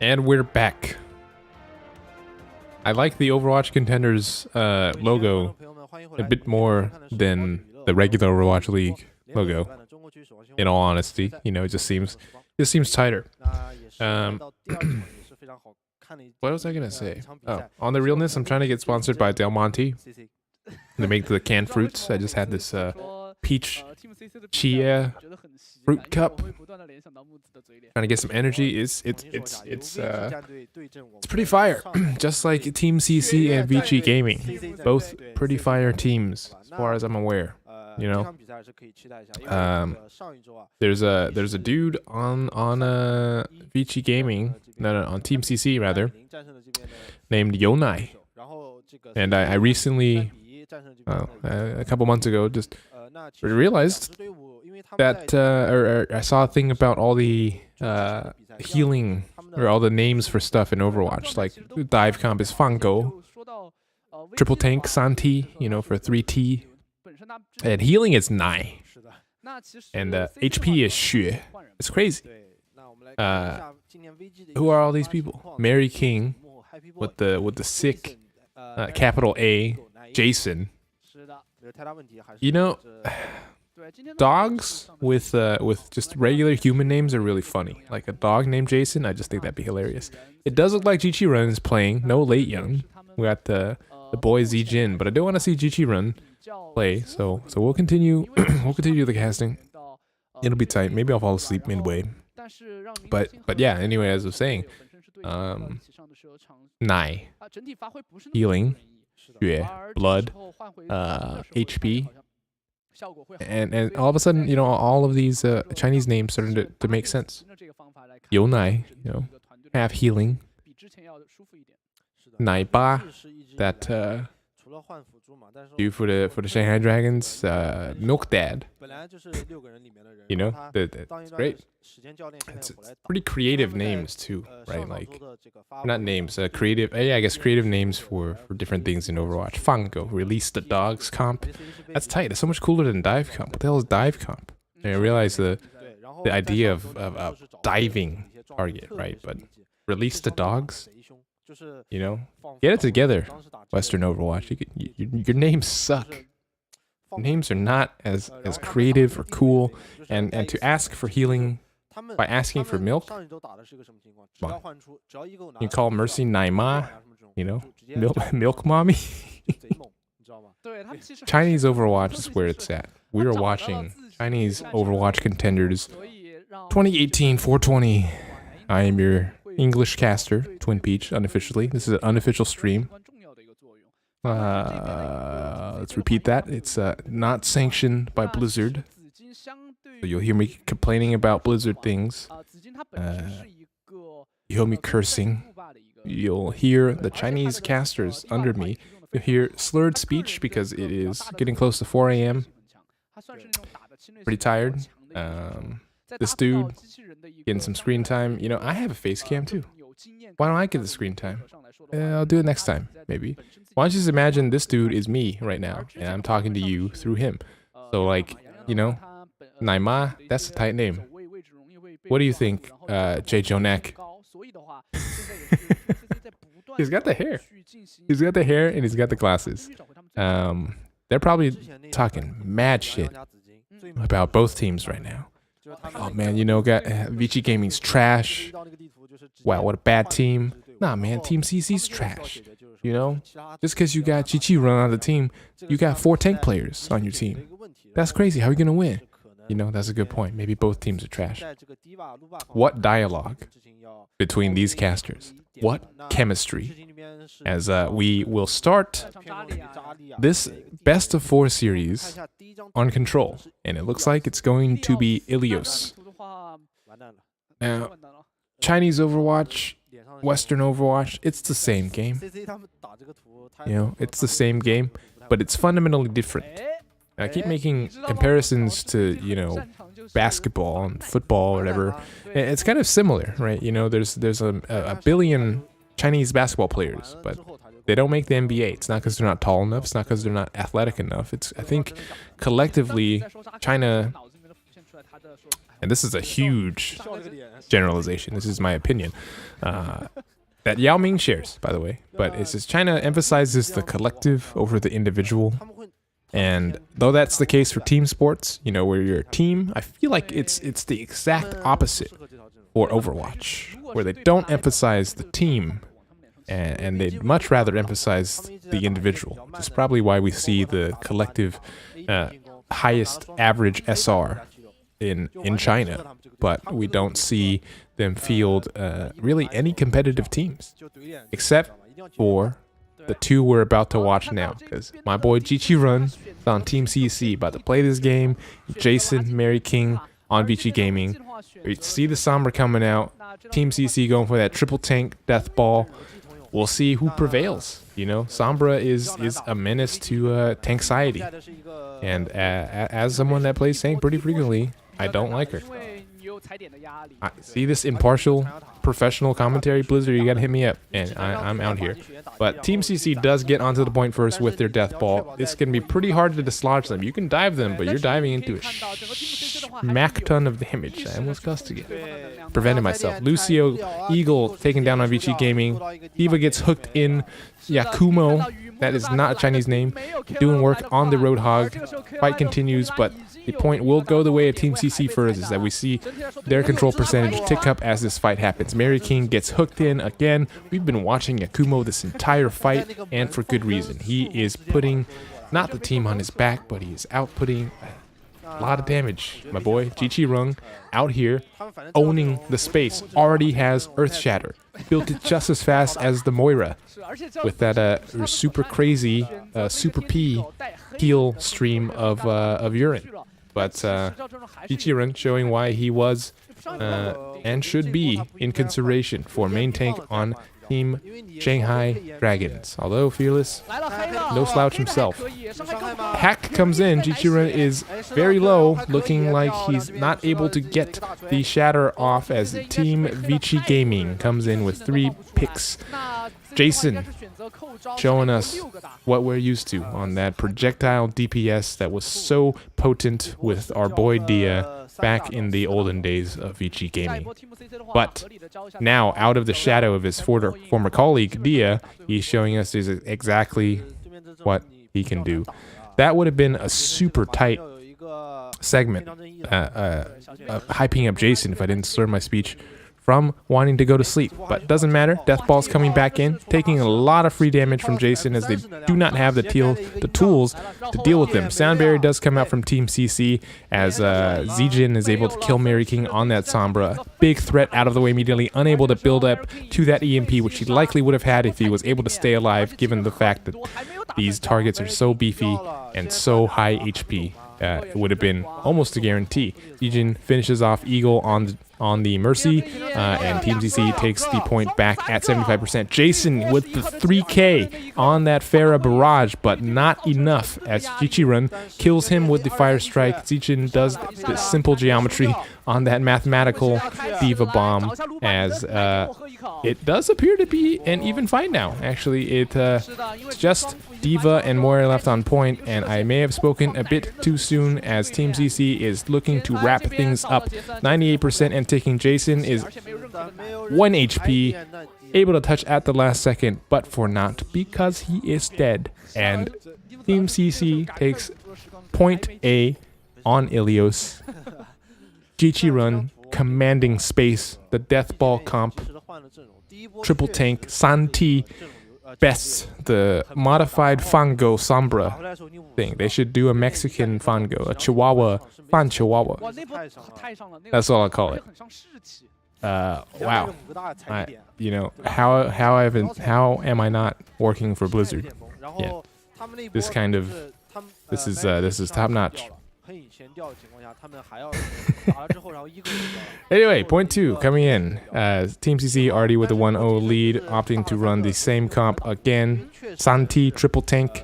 And we're back. I like the Overwatch Contenders logo a bit more than the regular Overwatch League logo. In all honesty, you know, it just seems tighter. What was I gonna say? Oh, on the realness, I'm trying to get sponsored by Del Monte. They make the canned fruits. I just had this peach chia fruit cup. Trying to get some energy. It's pretty fire. Just like Team CC and Vici Gaming, both pretty fire teams as far as I'm aware. You know, there's a dude on Vici Gaming, no, on Team CC rather, named Yonai, and I recently, a couple months ago, just realized that, or I saw a thing about all the healing or all the names for stuff in Overwatch, like dive comp is Fango, triple tank Santi, you know, for 3T. And healing is Nai. And HP is Xue. It's crazy. Who are all these people? Mary King with the sick capital A, Jason. You know, dogs with just regular human names are really funny. Like a dog named Jason, I just think that'd be hilarious. It does look like Vici Run is playing. No late young. We got the boy Z Jin, but I do want to see Vici Run play, so we'll continue we'll continue the casting. It'll be tight. Maybe I'll fall asleep midway. But yeah, anyway, as I was saying, Nai, healing, Yue, blood, HP, and all of a sudden, you know, all of these Chinese names starting to make sense. Yonai, you know, have healing. Nai Ba, that dude for the Shanghai Dragons, Milk Dad. You know, that's great. It's pretty creative names too, right? Like, not names, creative. Yeah, I guess creative names for different things in Overwatch. Fango, release the dogs comp. That's tight. It's so much cooler than dive comp. What the hell is dive comp? I realize the idea of diving target, right? But release the dogs. You know, get it together, Western Overwatch. Your names suck. Names are not as creative or cool, and to ask for healing by asking for milk. Well, you call Mercy Naima, you know, milk mommy. Chinese Overwatch is where it's at. We are watching Chinese Overwatch Contenders 2018 420. I am your English caster, Twin Peach, unofficially. This is an unofficial stream. Let's repeat that. It's not sanctioned by Blizzard. So you'll hear me complaining about Blizzard things. You'll hear me cursing. You'll hear the Chinese casters under me. You'll hear slurred speech because it is getting close to 4 a.m. Pretty tired. This dude getting some screen time. You know, I have a face cam too. Why don't I get the screen time? I'll do it next time, maybe. Why don't you just imagine this dude is me right now, and I'm talking to you through him. So, like, you know, Naima, that's a tight name. What do you think, Jay Jonek? He's got the hair. He's got the hair, and he's got the glasses. They're probably talking mad shit about both teams right now. Oh man, you know, Vici Gaming's trash. Wow, what a bad team. Nah, man, Team CC's trash. You know, just because you got Vici Run on the team, you got 4 tank players on your team. That's crazy. How are you gonna win? You know, that's a good point. Maybe both teams are trash. What dialogue between these casters? What chemistry? As we will start this best of 4 series on Control, and it looks like it's going to be Ilios. Now, Chinese Overwatch, Western Overwatch, it's the same game. You know, it's the same game, but it's fundamentally different. And I keep making comparisons to, you know, basketball and football or whatever. It's kind of similar, right? You know, there's a billion Chinese basketball players, but they don't make the NBA. It's not because they're not tall enough. It's not because they're not athletic enough. It's, I think, collectively, China and this is a huge generalization, this is my opinion, that Yao Ming shares, by the way, but it's just China emphasizes the collective over the individual. And though that's the case for team sports, you know, where you're a team, I feel like it's the exact opposite for Overwatch, where they don't emphasize the team, and they'd much rather emphasize the individual. That's probably why we see the collective highest average SR in China, but we don't see them field really any competitive teams, except for the two we're about to watch now, because my boy Vici Run is on Team CC, about to play this game. Jason, Mary King on Vici Gaming. We see the Sombra coming out. Team CC going for that triple tank death ball. We'll see who prevails. You know, Sombra is a menace to tank society, and as someone that plays tank pretty frequently, I don't like her. I see this impartial professional commentary, Blizzard, you gotta hit me up, and I'm out here. But Team CC does get onto the point first with their death ball. It's gonna be pretty hard to dislodge them. You can dive them, but you're diving into a smack ton of damage. I almost cussed again. Prevented myself. Lucio Eagle taken down on Vici Gaming. Diva gets hooked in. Yakumo, that is not a Chinese name, doing work on the Roadhog. Fight continues, but the point will go the way of Team CC first, is that we see their control percentage tick up as this fight happens. Mary King gets hooked in again. We've been watching Yakumo this entire fight, and for good reason. He is putting not the team on his back, but he is outputting a lot of damage. My boy, Vici Rung, out here, owning the space, already has Earth Shatter. Built it just as fast as the Moira, with that super crazy, super P heal stream of urine. But Vici Rung showing why he was and should be in consideration for main tank on Team Shanghai Dragons. Although Fearless, no slouch himself. Hack comes in. Vici Rung is very low, looking like he's not able to get the shatter off as Team Vici Gaming comes in with 3 picks. Jason showing us what we're used to on that projectile DPS that was so potent with our boy Dia back in the olden days of Vici Gaming. But now, out of the shadow of his former colleague Dia, he's showing us exactly what he can do. That would have been a super tight segment, hyping up Jason if I didn't slur my speech from wanting to go to sleep. But doesn't matter. Deathball's coming back in, taking a lot of free damage from Jason as they do not have the tools to deal with them. Sound Barrier does come out from Team CC as Zijin is able to kill Mary King on that Sombra. Big threat out of the way immediately, unable to build up to that EMP, which he likely would have had if he was able to stay alive, given the fact that these targets are so beefy and so high HP. It would have been almost a guarantee. Zijin finishes off Eagle on the Mercy, and Team CC takes the point back at 75%. Jason with the 3K on that Farah barrage, but not enough as Vici Run kills him with the Fire Strike. Zijin does the simple geometry on that mathematical Diva bomb, as it does appear to be an even fight now. Actually, it's just Diva and Moira left on point, and I may have spoken a bit too soon as Team CC is looking to wrap things up. 98% and taking. Jason is 1 HP, able to touch at the last second, but for not, because he is dead. And Team CC takes point A on Ilios. Vici Run commanding space, the death ball comp, triple tank, Santi bests the modified Fango Sombra thing. They should do a Mexican Fango, a Chihuahua, Fan Chihuahua. That's all I call it. Wow. How am I not working for Blizzard? Yeah. This is top notch. Anyway, point 2 coming in. Team CC already with a 1-0 lead, opting to run the same comp again. Santi triple tank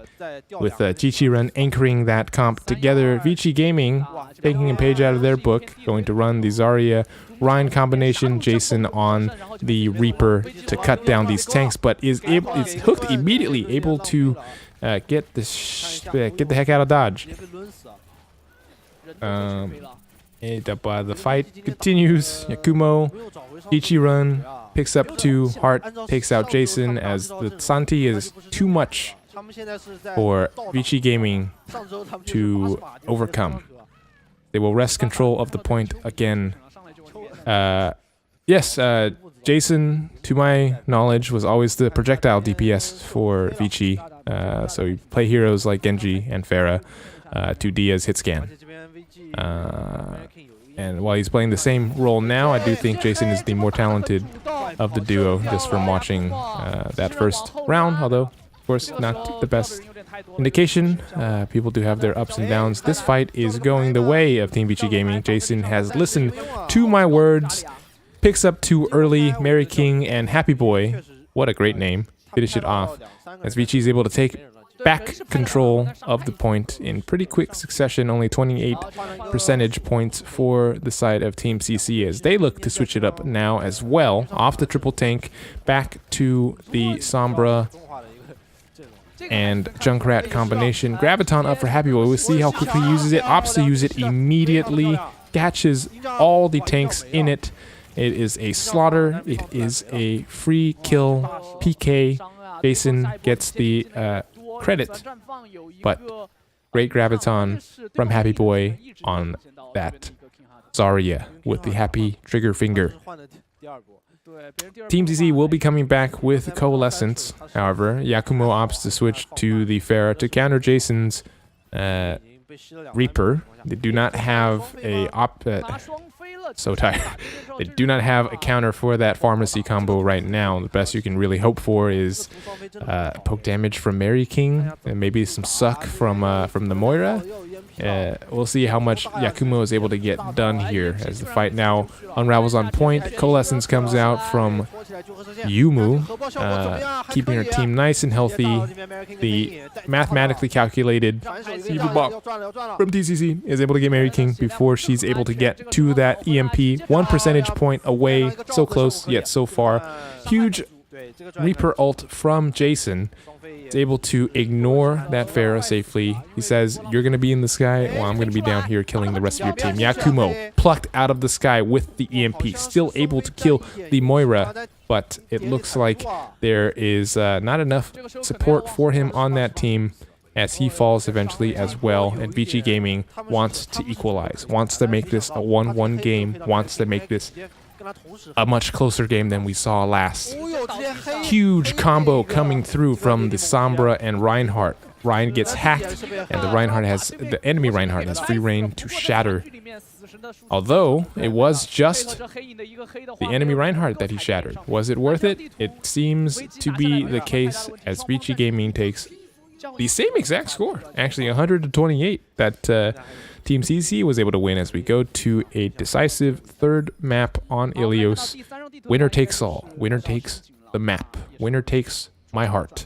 with Vici Run anchoring that comp together. Vici Gaming taking a page out of their book, going to run the Zarya Ryan combination. Jason on the Reaper to cut down these tanks, but is hooked immediately, able to get the heck out of dodge. The fight continues. Yakumo, Vici run, picks up 2. Hart takes out Jason as the Santi is too much for Vici Gaming to overcome. They will wrest control of the point again. Yes, Jason, to my knowledge, was always the projectile DPS for Vici. So you play heroes like Genji and Pharah to Dia's hit scan. And while he's playing the same role now, I do think Jason is the more talented of the duo, just from watching that first round, although, of course, not the best indication. People do have their ups and downs. This fight is going the way of Team Vici Gaming. Jason has listened to my words, picks up 2 early, Mary King and Happy Boy. What a great name. Finish it off, as Vici is able to take back control of the point in pretty quick succession. Only 28 percentage points for the side of Team CC as they look to switch it up now as well. Off the triple tank, back to the Sombra and Junkrat combination. Graviton up for Happy Boy. We'll see how quickly he uses it. Opts to use it immediately. Catches all the tanks in it. It is a slaughter. It is a free kill PK. Jason gets the credit, but great Graviton from Happy Boy on that Zarya with the happy trigger finger. Team CC will be coming back with Coalescence. However, Yakumo opts to switch to the Pharah to counter Jason's Reaper. They do not have a so tired. They do not have a counter for that pharmacy combo right now. The best you can really hope for is poke damage from Mary King and maybe some suck from the Moira. We'll see how much Yakumo is able to get done here as the fight now unravels on point. Coalescence comes out from Yumu, keeping her team nice and healthy. The mathematically calculated from DCC is able to get Mary King before she's able to get to that EMP. 1 percentage point away, so close yet so far. Huge Reaper ult from Jason. Is able to ignore that Pharah safely. He says, "You're going to be in the sky, well, I'm going to be down here killing the rest of your team." Yakumo plucked out of the sky with the EMP, still able to kill the Moira, but it looks like there is not enough support for him on that team as he falls eventually as well. And Vici Gaming wants to equalize, wants to make this a 1-1 game, wants to make this a much closer game than we saw last. Huge combo coming through from the Sombra and Reinhardt. Ryan gets hacked, and the enemy Reinhardt has free reign to shatter. Although it was just the enemy Reinhardt that he shattered. Was it worth it? It seems to be the case as Vici Gaming takes the same exact score, actually 100-28, that Team CC was able to win as we go to a decisive 3rd map on Ilios. Winner takes all. Winner takes the map. Winner takes my heart.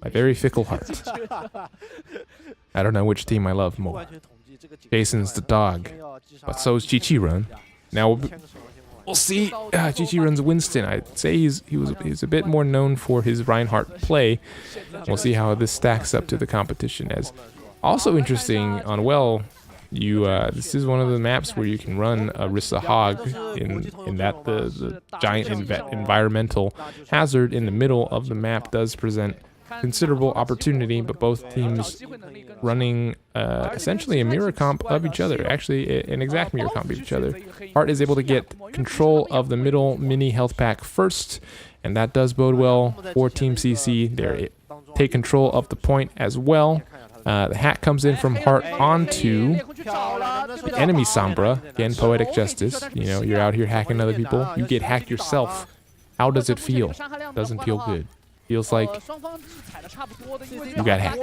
My very fickle heart. I don't know which team I love more. Jason's the dog, but so is Chi-Chi-Run. Now we'll see. Chi-Chi-Run's Winston. I'd say he's a bit more known for his Reinhardt play. We'll see how this stacks up to the competition. As also interesting on this is one of the maps where you can run Orisa Hog in that the giant environmental hazard in the middle of the map does present considerable opportunity, but both teams running essentially a mirror comp of each other, actually an exact mirror comp of each other. Hart is able to get control of the middle mini health pack first, and that does bode well for Team CC. They take control of the point as well. The hack comes in from Hart onto the enemy Sombra. Again, poetic justice. You know, you're out here hacking other people. You get hacked yourself. How does it feel? Doesn't feel good. Feels like you got hacked.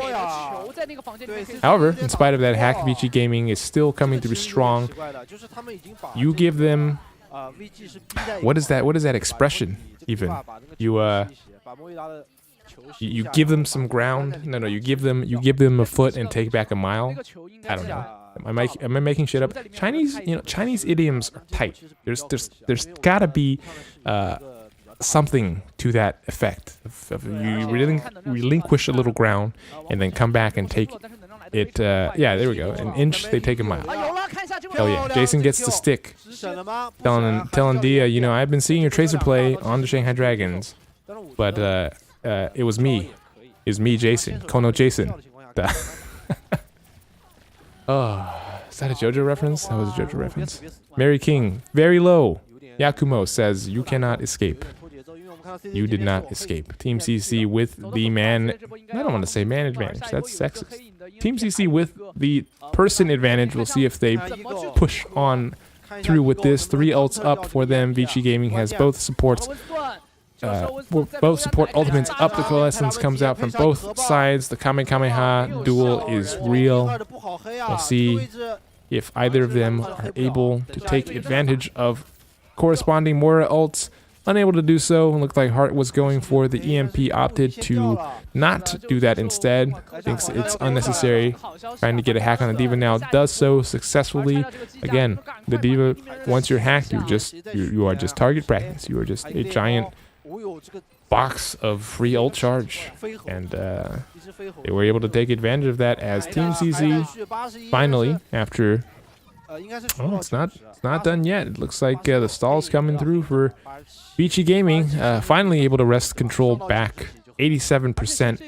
However, in spite of that hack, Vici Gaming is still coming through strong. You give them... What is that expression, even? You give them some ground. No, you give them a foot and take back a mile. I don't know. Am I making shit up? Chinese idioms are tight. There's gotta be something to that effect. You relinquish a little ground and then come back and take it. Yeah, there we go. An inch, they take a mile. Hell yeah, Jason gets the stick. Telling Dia, you know, I've been seeing your Tracer play on the Shanghai Dragons, but it was me. It was me, Jason. Kono Jason. Oh, is that a JoJo reference? That was a JoJo reference. Mary King, very low. Yakumo says, you cannot escape. You did not escape. Team CC with the man... I don't want to say man advantage. That's sexist. Team CC with the person advantage. We'll see if they push on through with this. 3 ults up for them. Vici Gaming has both supports. Both support ultimates up. The coalescence comes out from both sides. The Kamehameha duel is real. We'll see if either of them are able to take advantage of corresponding Moira ults. Unable to do so. It looked like Hart was going for the EMP, opted to not do that instead. Thinks it's unnecessary. Trying to get a hack on the D.Va now. Does so successfully. Again, the D.Va, once you're hacked, you are just target practice. You are just a giant box of free ult charge. And they were able to take advantage of that as Team CC finally, after... Oh, it's not done yet. It looks like the stall's coming through for Vici Gaming. Finally able to wrest control back. 87%.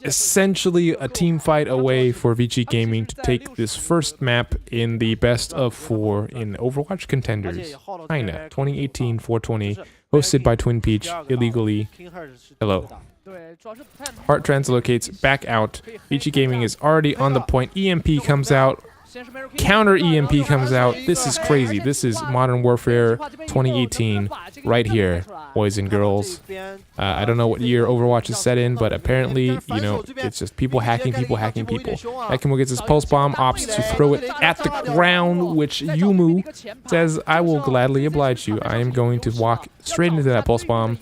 Essentially a team fight away for Vici Gaming to take this first map in the best of 4 in Overwatch Contenders. China, 2018-420, hosted by Twin Peach, illegally. Hello. Hart translocates back out. Vici Gaming is already on the point. EMP comes out. Counter EMP comes out. This is crazy. This is Modern Warfare 2018 right here, boys and girls. I don't know what year Overwatch is set in, but apparently, you know, it's just people hacking people. Ekimo gets his pulse bomb, opts to throw it at the ground, which Yumu says, I will gladly oblige you. I am going to walk straight into that pulse bomb.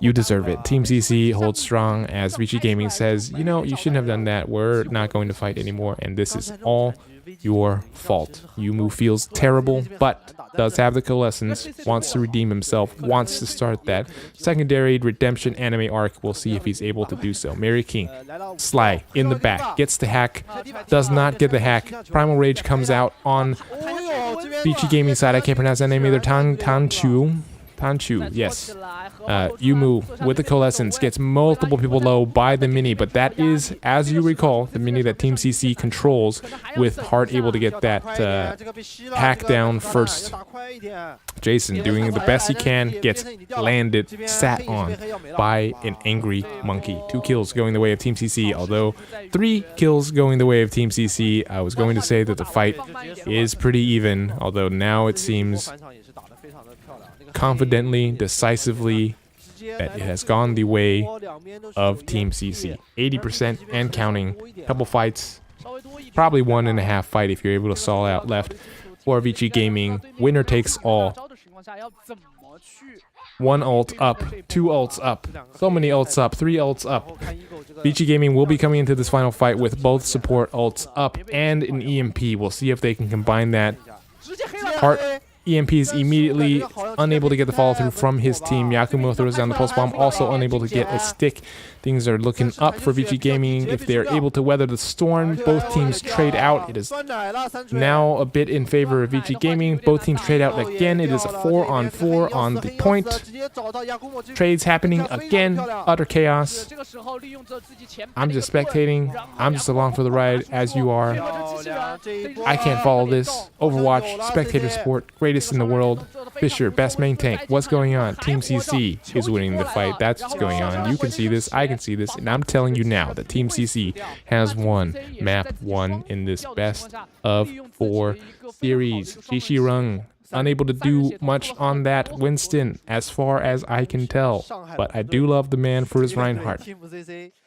You deserve it. Team CC holds strong as Vici Gaming says, you know, you shouldn't have done that. We're not going to fight anymore, and this is all your fault. Yumu feels terrible, but does have the coalescence, wants to redeem himself, wants to start that secondary redemption anime arc. We'll see if he's able to do so. Mary King, Sly in the back, gets the hack, does not get the hack. Primal Rage comes out on Vici Gaming side. I can't pronounce that name either. Tanchu, yes. Yumu with the coalescence gets multiple people low by the mini, but that is, as you recall, the mini that Team CC controls, with Hart able to get that hack down first. Jason doing the best he can, gets landed, sat on by an angry monkey. 2 kills going the way of Team CC, although 3 kills going the way of Team CC. I was going to say that the fight is pretty even, although now it seems confidently, decisively, that it has gone the way of Team CC. 80% and counting. Couple fights, probably 1.5 fight if you're able to stall out left for Vici Gaming. Winner takes all. 1 ult up, 2 ults up, so many ults up, 3 ults up. Vici Gaming will be coming into this final fight with both support ults up and an EMP. We'll see if they can combine that. Hart EMP is immediately unable to get the follow through from his team. Yakumo throws down the pulse bomb, also unable to get a stick. Things are looking up for Vici Gaming if they're able to weather the storm. Both teams trade out. It is now a bit in favor of Vici Gaming. Both teams trade out again. It is a 4-on-4 on the point. Trades happening again. Utter chaos. I'm just spectating. I'm just along for the ride as you are. I can't follow this. Overwatch, spectator sport, greatest in the world. Fisher, best main tank. What's going on? Team CC is winning the fight. That's what's going on. You can see this. I can see this. And I'm telling you now that Team CC has won map 1 in this best of 4 series. Shishirung, unable to do much on that Winston, as far as I can tell. But I do love the man for his Reinhardt.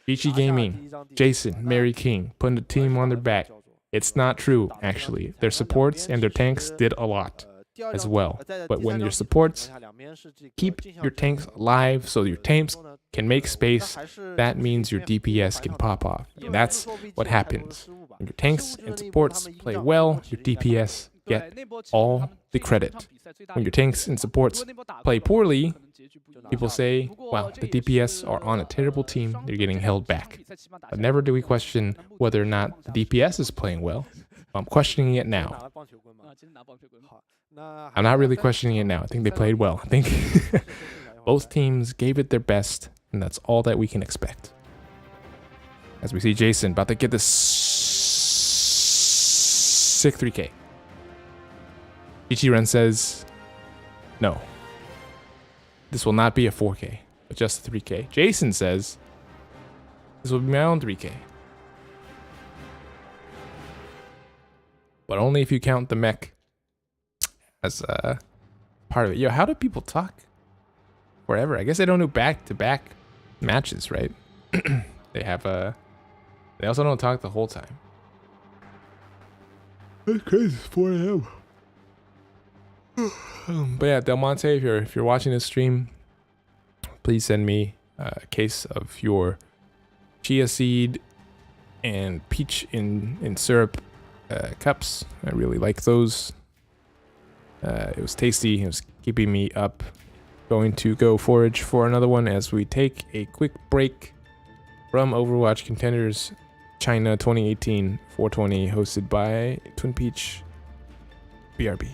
Vici Gaming, Jason, Mary King, putting the team on their back. It's not true, actually. Their supports and their tanks did a lot as well. But when your supports keep your tanks alive so your tanks can make space, that means your DPS can pop off. And that's what happens. When your tanks and supports play well, your DPS get all the credit. When your tanks and supports play poorly, people say, well, the DPS are on a terrible team, they're getting held back. But never do we question whether or not the DPS is playing well. I'm questioning it now. I'm not really questioning it now. I think they played well. I think both teams gave it their best, and that's all that we can expect. As we see Jason about to get this sick 3K. Vici Ren says, no. This will not be a 4K, but just a 3K. Jason says, this will be my own 3K. But only if you count the mech as part of it. Yo, how do people talk forever? I guess they don't do back-to-back matches, right? They have they also don't talk the whole time. That's crazy. It's 4 a.m. But yeah, Del Monte, if you're watching this stream, please send me a case of your chia seed and peach in syrup cups. I really like those. It was tasty. It was keeping me up. Going to go forage for another one as we take a quick break from Overwatch Contenders China 2018 420, hosted by Twin Peach BRB.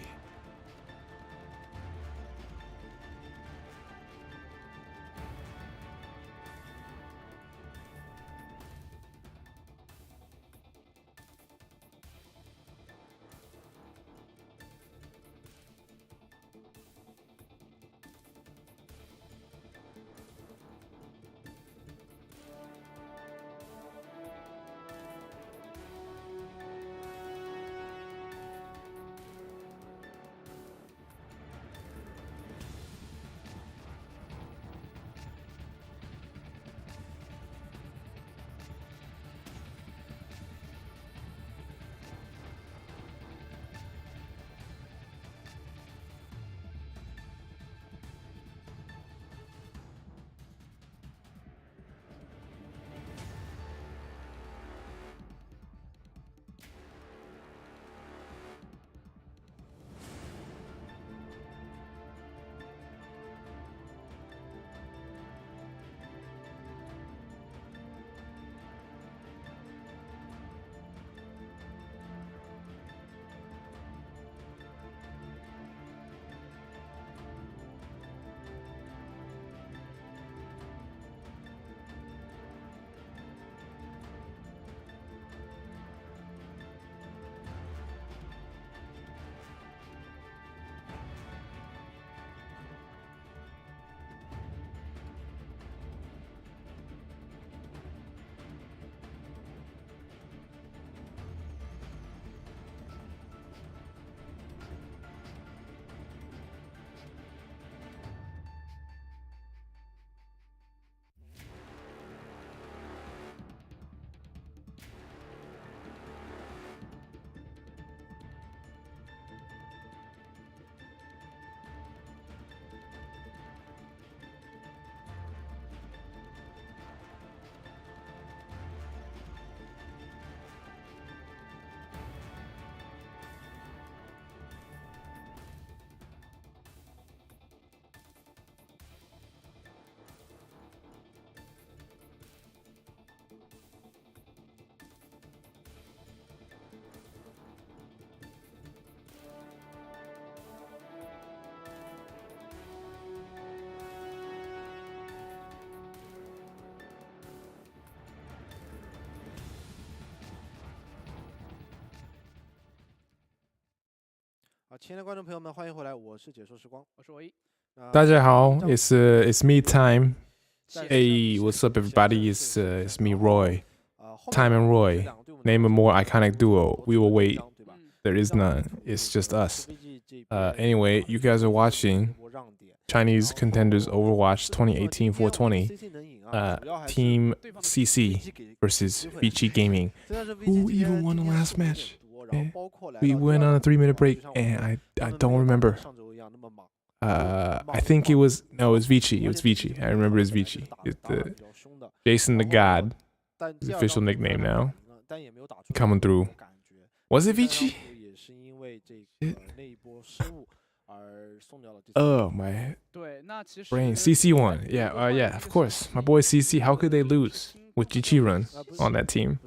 大家好, it's me time. Hey, what's up everybody? It's me Roy. Time and Roy. Name a more iconic duo. We will wait. There is none. It's just us. Anyway, you guys are watching Chinese Contenders Overwatch 2018 420. Team CC versus Vici Gaming. Who even won the last match? We went on a 3-minute break, and I don't remember. I think it was Vici. It was Vici. I remember it's Vici. It's the Jason the God, his official nickname now. Coming through. Was it Vici? Oh my brain. CC won. Yeah, yeah, of course. My boy CC. How could they lose with Vici run on that team?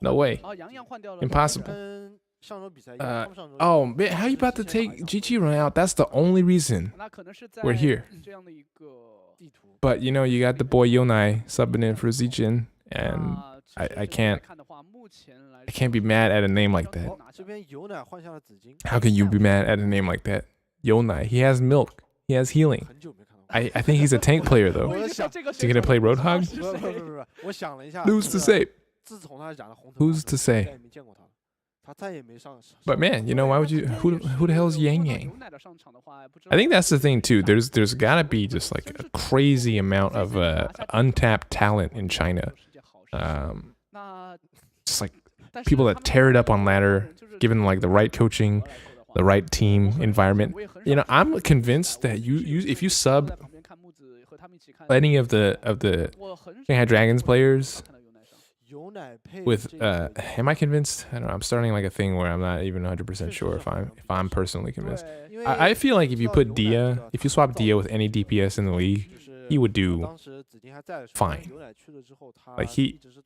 No way. Impossible. Oh man, how you about to take GG run out? That's the only reason we're here. But you know, you got the boy Yonai subbing in for Zichin, and I can't be mad at a name like that. How can you be mad at a name like that? Yonai, he has milk, he has healing. I think he's a tank player though. Is he gonna play Roadhog? Who's to say? Who's to say? But man, you know, why would you? Who the hell is Yang Yang? I think that's the thing too. There's gotta be just like a crazy amount of untapped talent in China. Just like people that tear it up on ladder, given like the right coaching, the right team environment. You know, I'm convinced that you if you sub any of the Shanghai Dragons players with am I convinced? I don't know. I'm starting like a thing where I'm not even 100% sure if I'm personally convinced. I feel like if you put Dia, if you swap Dia with any DPS in the league, he would do fine. Like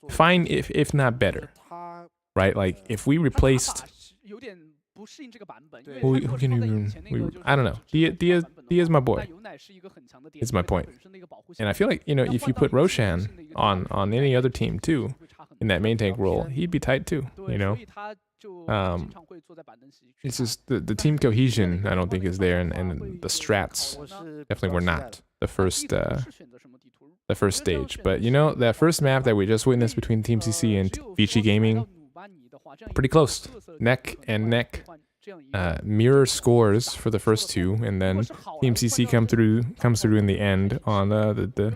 fine if not better. Right? Like if we replaced who can I don't know. Dia's my boy. It's my point. And I feel like, you know, if you put Roshan on any other team too, in that main tank role, he'd be tight too, you know? It's just the team cohesion I don't think is there, and the strats definitely were not the first stage. But you know, that first map that we just witnessed between Team CC and Vici Gaming, pretty close. Neck and neck. Mirror scores for the first two, and then Team CC comes through in the end on the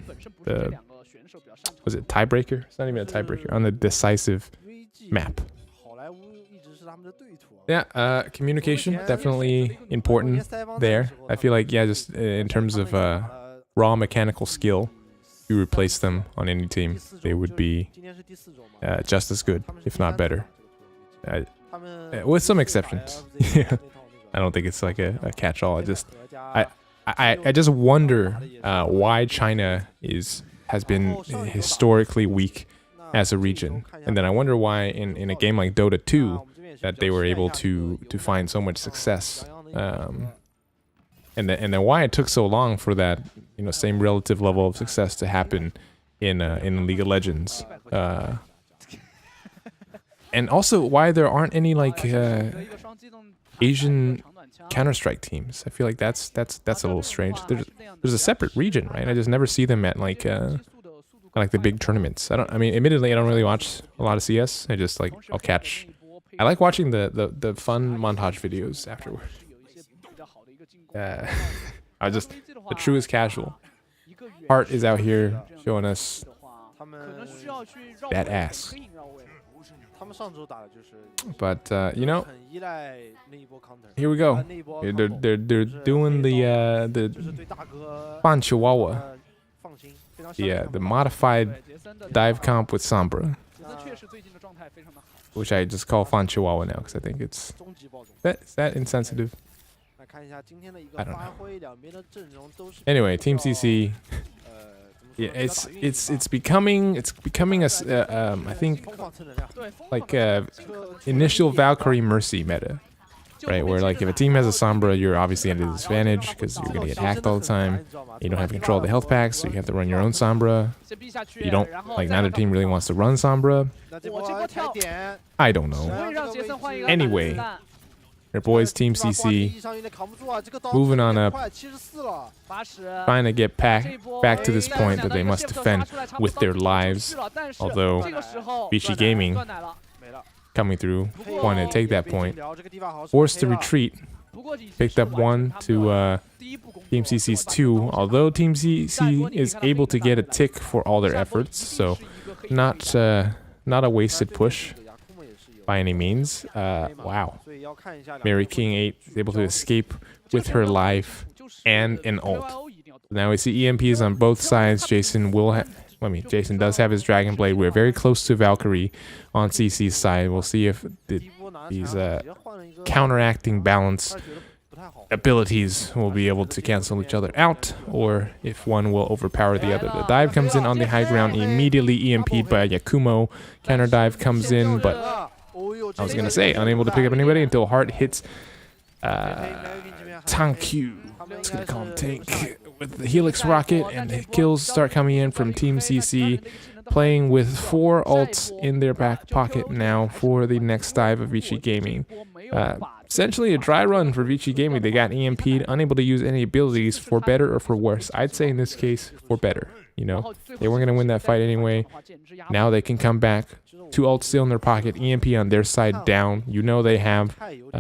was it tiebreaker? It's not even a tiebreaker, on the decisive map. Yeah, communication definitely important there. I feel like, yeah, just in terms of raw mechanical skill, if you replace them on any team, they would be just as good, if not better. With some exceptions. I don't think it's like a catch-all. I just wonder why China has been historically weak as a region, and then I wonder why in a game like Dota 2 that they were able to find so much success, and then why it took so long for that, you know, same relative level of success to happen in League of Legends. And also why there aren't any like Asian Counter-Strike teams. I feel like that's a little strange. There's a separate region, right? I just never see them at like the big tournaments. I mean, admittedly, I don't really watch a lot of CS. I just like I like watching the fun montage videos afterward. I just the truest casual. Art is out here showing us that ass. But you know, here we go. They're doing the Fan Chihuahua, the modified dive comp with Sombra, which I just call Fan Chihuahua now because I think it's that insensitive. I don't know. Anyway, Team CC. Yeah, it's becoming a I think like initial Valkyrie Mercy meta, right? Where like if a team has a Sombra, you're obviously at a disadvantage because you're gonna get hacked all the time. You don't have control of the health packs, so you have to run your own Sombra. You don't like, neither team really wants to run Sombra. I don't know. Anyway. Your boys, Team CC, moving on up, trying to get back to this point that they must defend with their lives. Although Vici Gaming coming through, wanted to take that point, forced to retreat, picked up one to Team CC's 2. Although Team CC is able to get a tick for all their efforts, so not a wasted push by any means. Wow. Mary King 8 is able to escape with her life and an ult. Now we see EMPs on both sides. Jason does have his Dragon Blade. We're very close to Valkyrie on CC's side. We'll see if these counteracting balance abilities will be able to cancel each other out, or if one will overpower the other. The dive comes in on the high ground, immediately EMP'd by Yakumo. Counter dive comes in, but I was gonna say, unable to pick up anybody until Hart hits Tankyu. It's gonna call him Tank with the Helix Rocket, and the kills start coming in from Team CC, playing with 4 ults in their back pocket now for the next dive of Vici Gaming. Essentially a dry run for Vici Gaming. They got EMP'd, unable to use any abilities, for better or for worse. I'd say in this case, for better. You know, they weren't going to win that fight anyway. Now they can come back. 2 ults still in their pocket. EMP on their side down. You know they have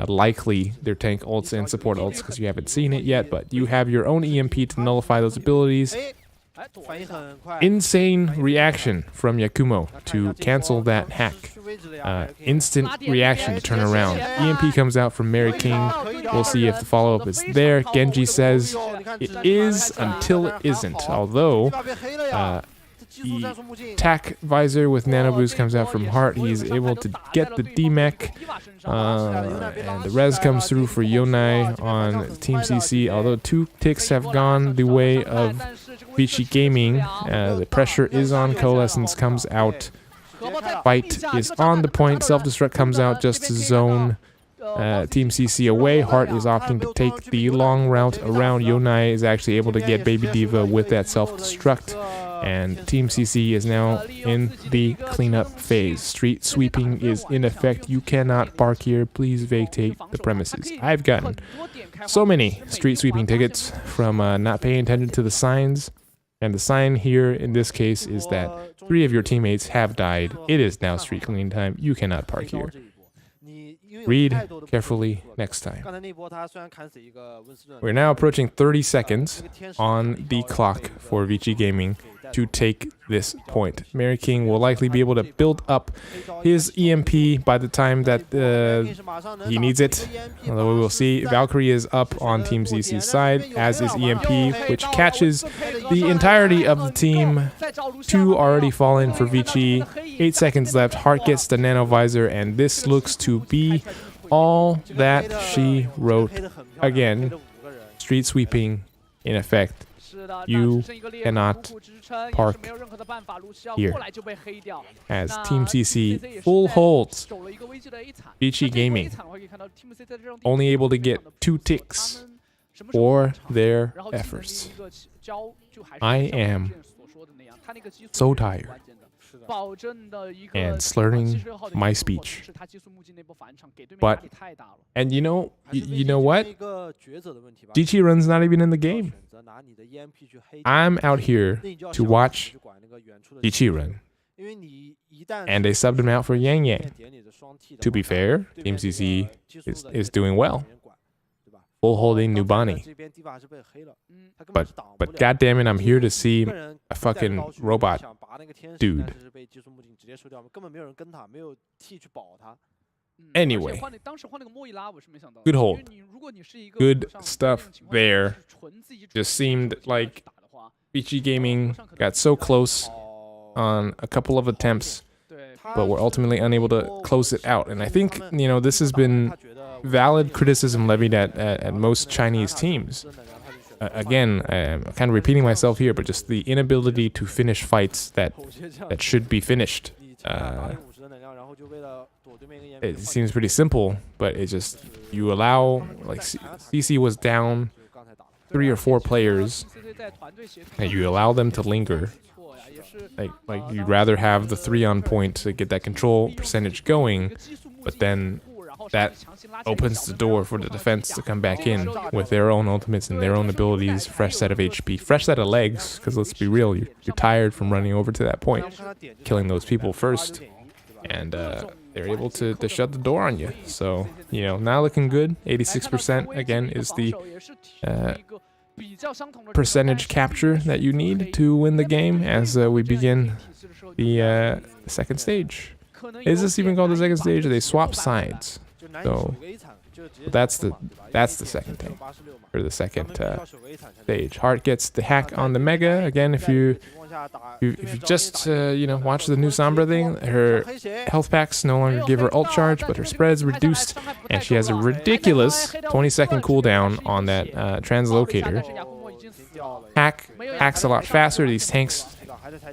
likely their tank ults and support ults because you haven't seen it yet, but you have your own EMP to nullify those abilities. Insane reaction from Yakumo to cancel that hack. Instant reaction to turn around. EMP comes out from Mary King. We'll see if the follow-up is there. Genji says it is until it isn't. Although the attack visor with nano boost comes out from Hart. He's able to get the D-mech. And the res comes through for Yonai on Team CC. Although 2 ticks have gone the way of Vici Gaming, the pressure is on. Coalescence comes out. Fight is on the point. Self-destruct comes out just to zone Team CC away. Hart is opting to take the long route around. Yonai is actually able to get Baby Diva with that self-destruct. And Team CC is now in the cleanup phase. Street sweeping is in effect. You cannot park here. Please vacate the premises. I've gotten so many street sweeping tickets from not paying attention to the signs. And the sign here in this case is that 3 of your teammates have died. It is now street cleaning time. You cannot park here. Read carefully next time. We're now approaching 30 seconds on the clock for Vici Gaming to take this point. Mary King will likely be able to build up his EMP by the time that he needs it. Although we will see, Valkyrie is up on Team CC's side, as is EMP, which catches the entirety of the team. 2 already fallen for Vici. 8 seconds left. Hart gets the nano visor, and this looks to be all that she wrote. Again, street sweeping in effect. You cannot park here. As Team CC full holds Vici Gaming, only able to get 2 ticks for their efforts. I am so tired and slurring my speech. But, and you know what? Vici Run's not even in the game. I'm out here to watch Vici Run. And they subbed him out for Yang Yang. To be fair, Team CC is doing well. Full holding Nubani. But goddammit, I'm here to see a fucking robot dude. Anyway, good hold. Good stuff there. Just seemed like Vici Gaming got so close on a couple of attempts, but were ultimately unable to close it out. And I think, you know, this has been valid criticism levied at most Chinese teams. Again, I'm kind of repeating myself here, but just the inability to finish fights that should be finished. It seems pretty simple, but it just, you allow, like, CC was down 3 or 4 players, and you allow them to linger. Like you'd rather have the 3 on point to get that control percentage going, but then that opens the door for the defense to come back in with their own ultimates and their own abilities, fresh set of HP, fresh set of legs, because let's be real, you're tired from running over to that point, killing those people first, and they're able to shut the door on you. So, you know, not looking good. 86% again is the percentage capture that you need to win the game as we begin the second stage. Is this even called the second stage? Or they swap sides? So that's the second thing, or the second stage. Hart gets the hack on the Mega again. If you just you know, watch the new Sombra thing, her health packs no longer give her ult charge, but her spread's reduced, and she has a ridiculous 20-second cooldown on that translocator. Hacks a lot faster. These tanks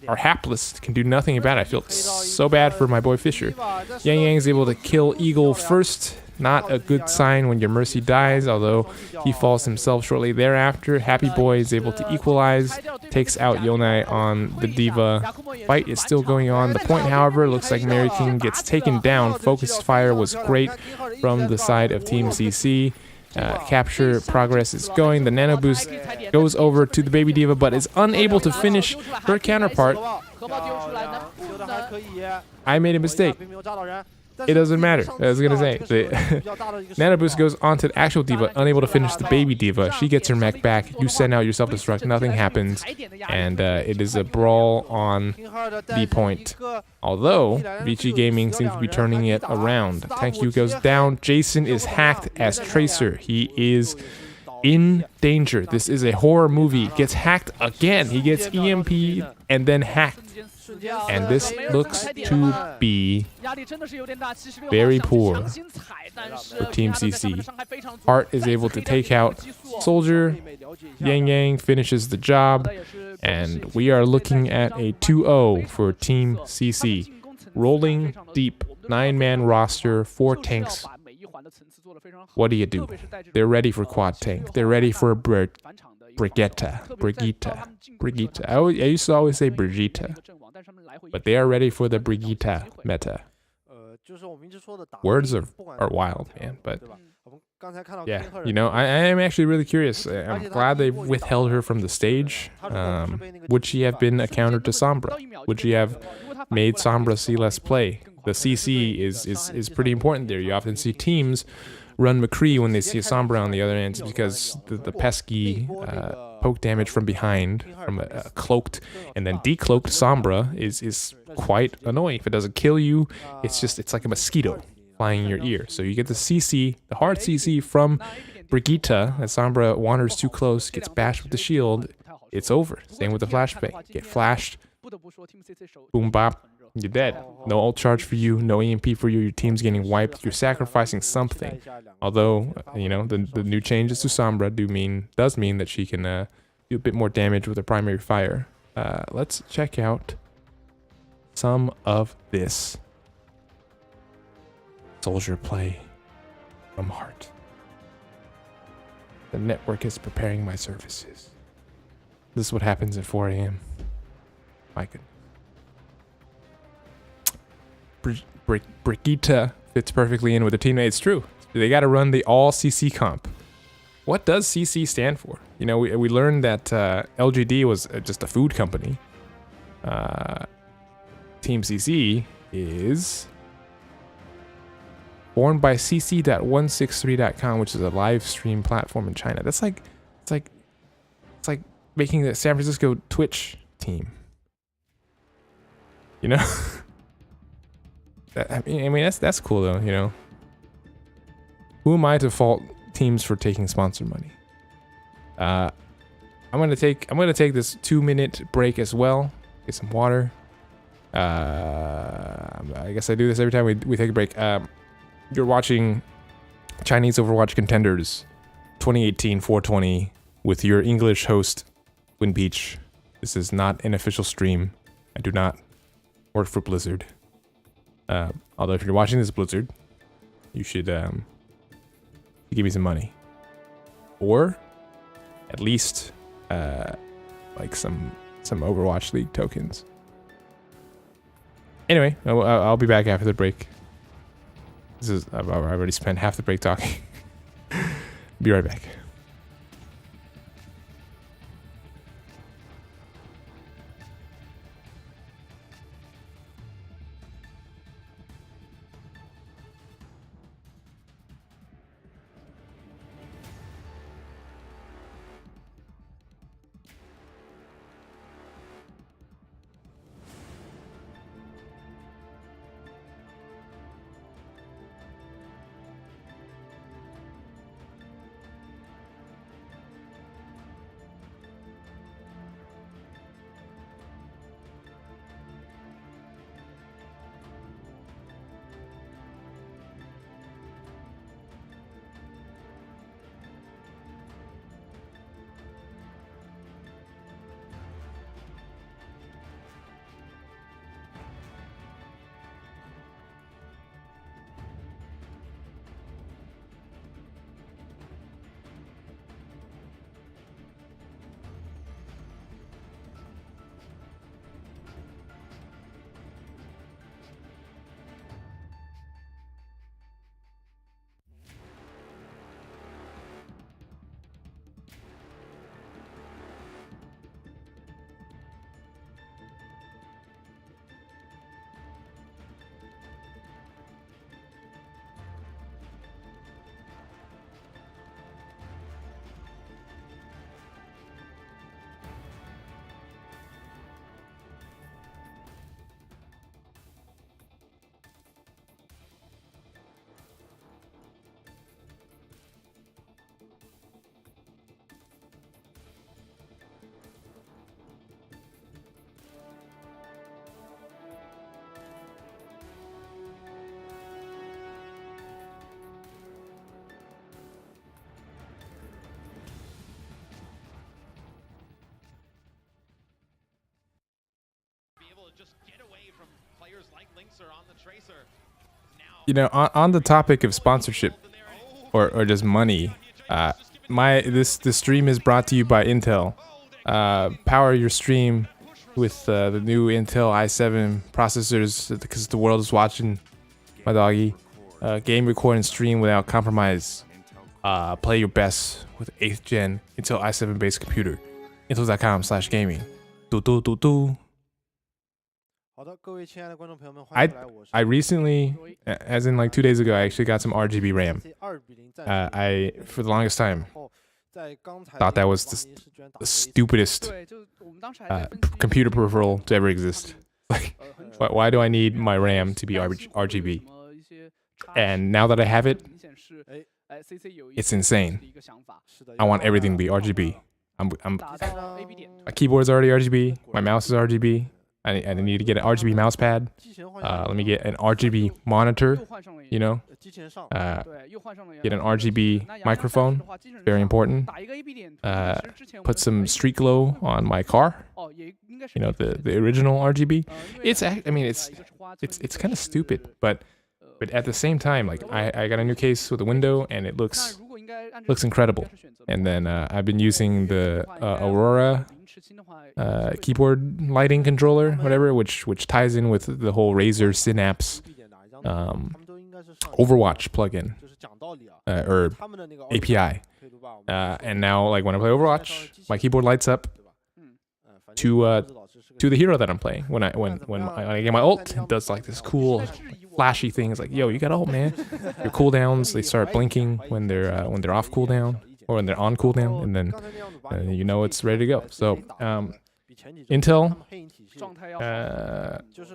are hapless, can do nothing about it. I feel so bad for my boy Fisher. Yang Yang is able to kill Eagle first. Not a good sign when your Mercy dies, although he falls himself shortly thereafter. Happy Boy is able to equalize, takes out Yonai on the Diva. Fight is still going on. The point, however, looks like Mary King gets taken down. Focused fire was great from the side of Team CC. Capture progress is going. The Nano Boost goes over to the Baby Diva, but is unable to finish her counterpart. I made a mistake. It doesn't matter. I was gonna say the Nano Boost goes onto the actual Diva, unable to finish the Baby Diva. She gets her mech back. You send out your self-destruct. Nothing happens, and it is a brawl on the point. Although Vici Gaming seems to be turning it around. Tank Q goes down. Jason is hacked as Tracer. He is in danger. This is a horror movie. Gets hacked again. He gets EMP and then hacked. And this looks to be very poor for Team CC. Hart is able to take out Soldier. Yang Yang finishes the job. And we are looking at a 2-0 for Team CC. Rolling deep. 9-man roster, 4 tanks. What do you do? They're ready for quad tank. They're ready for Brigitte. I used to always say Brigitte. But they are ready for the Brigitte meta. Words are wild, man. But yeah, you know, I am actually really curious. I'm glad they withheld her from the stage. Would she have been a counter to Sombra? Would she have made Sombra see less play? The CC is pretty important there. You often see teams run McCree when they see a Sombra on the other end because the pesky poke damage from behind from a cloaked and then decloaked Sombra is quite annoying. If it doesn't kill you, it's like a mosquito flying in your ear. So you get the CC, the hard CC from Brigitte, as Sombra wanders too close, gets bashed with the shield, it's over. Same with the flashbang. Get flashed, boom bop, you're dead. No ult charge for you, no EMP for you, your team's getting wiped, you're sacrificing something. Although, you know, the new changes to Sombra does mean that she can do a bit more damage with her primary fire. Let's check out some of this Soldier play from Hart. The network is preparing my services. This is what happens at 4 a.m. My goodness. Brigitte fits perfectly in with the teammate. It's true. They got to run the all CC comp. What does CC stand for? You know, we learned that LGD was just a food company. Team CC is born by cc.163.com, which is a live stream platform in China. That's like it's like making the San Francisco Twitch team. You know? I mean that's cool though, you know. Who am I to fault teams for taking sponsor money? I'm gonna take this 2-minute break as well. Get some water. I guess I do this every time we take a break. You're watching Chinese Overwatch Contenders 2018 420 with your English host, Win Peach. This is not an official stream. I do not work for Blizzard. Although if you're watching this Blizzard, you should give me some money. Or at least like some Overwatch League tokens. Anyway, I'll be back after the break. I've already spent half the break talking. Be right back. You know, on the topic of sponsorship or just money, this stream is brought to you by Intel. Power your stream with the new Intel i7 processors because the world is watching. My doggy, game, record, and stream without compromise. Play your best with 8th gen Intel i7 based computer. Intel.com/gaming. I recently, as in like 2 days ago, I actually got some RGB RAM. I, for the longest time, thought that was the stupidest computer peripheral to ever exist. Like, why do I need my RAM to be RGB? And now that I have it, it's insane. I want everything to be RGB. My keyboard's already RGB. My mouse is RGB. I need to get an RGB mouse pad. Let me get an RGB monitor. You know, get an RGB microphone. Very important. Put some street glow on my car. You know, the original RGB. It's kind of stupid, but at the same time, like I got a new case with a window and it looks incredible. And then I've been using the Aurora keyboard lighting controller, whatever, which ties in with the whole Razer Synapse Overwatch plugin or API. And now, like when I play Overwatch, my keyboard lights up to the hero that I'm playing. When I get my ult, it does like this cool flashy thing. It's like, yo, you got ult, man. Your cooldowns, they start blinking when they're off cooldown or when they're on cooldown, and then you know it's ready to go. So Intel,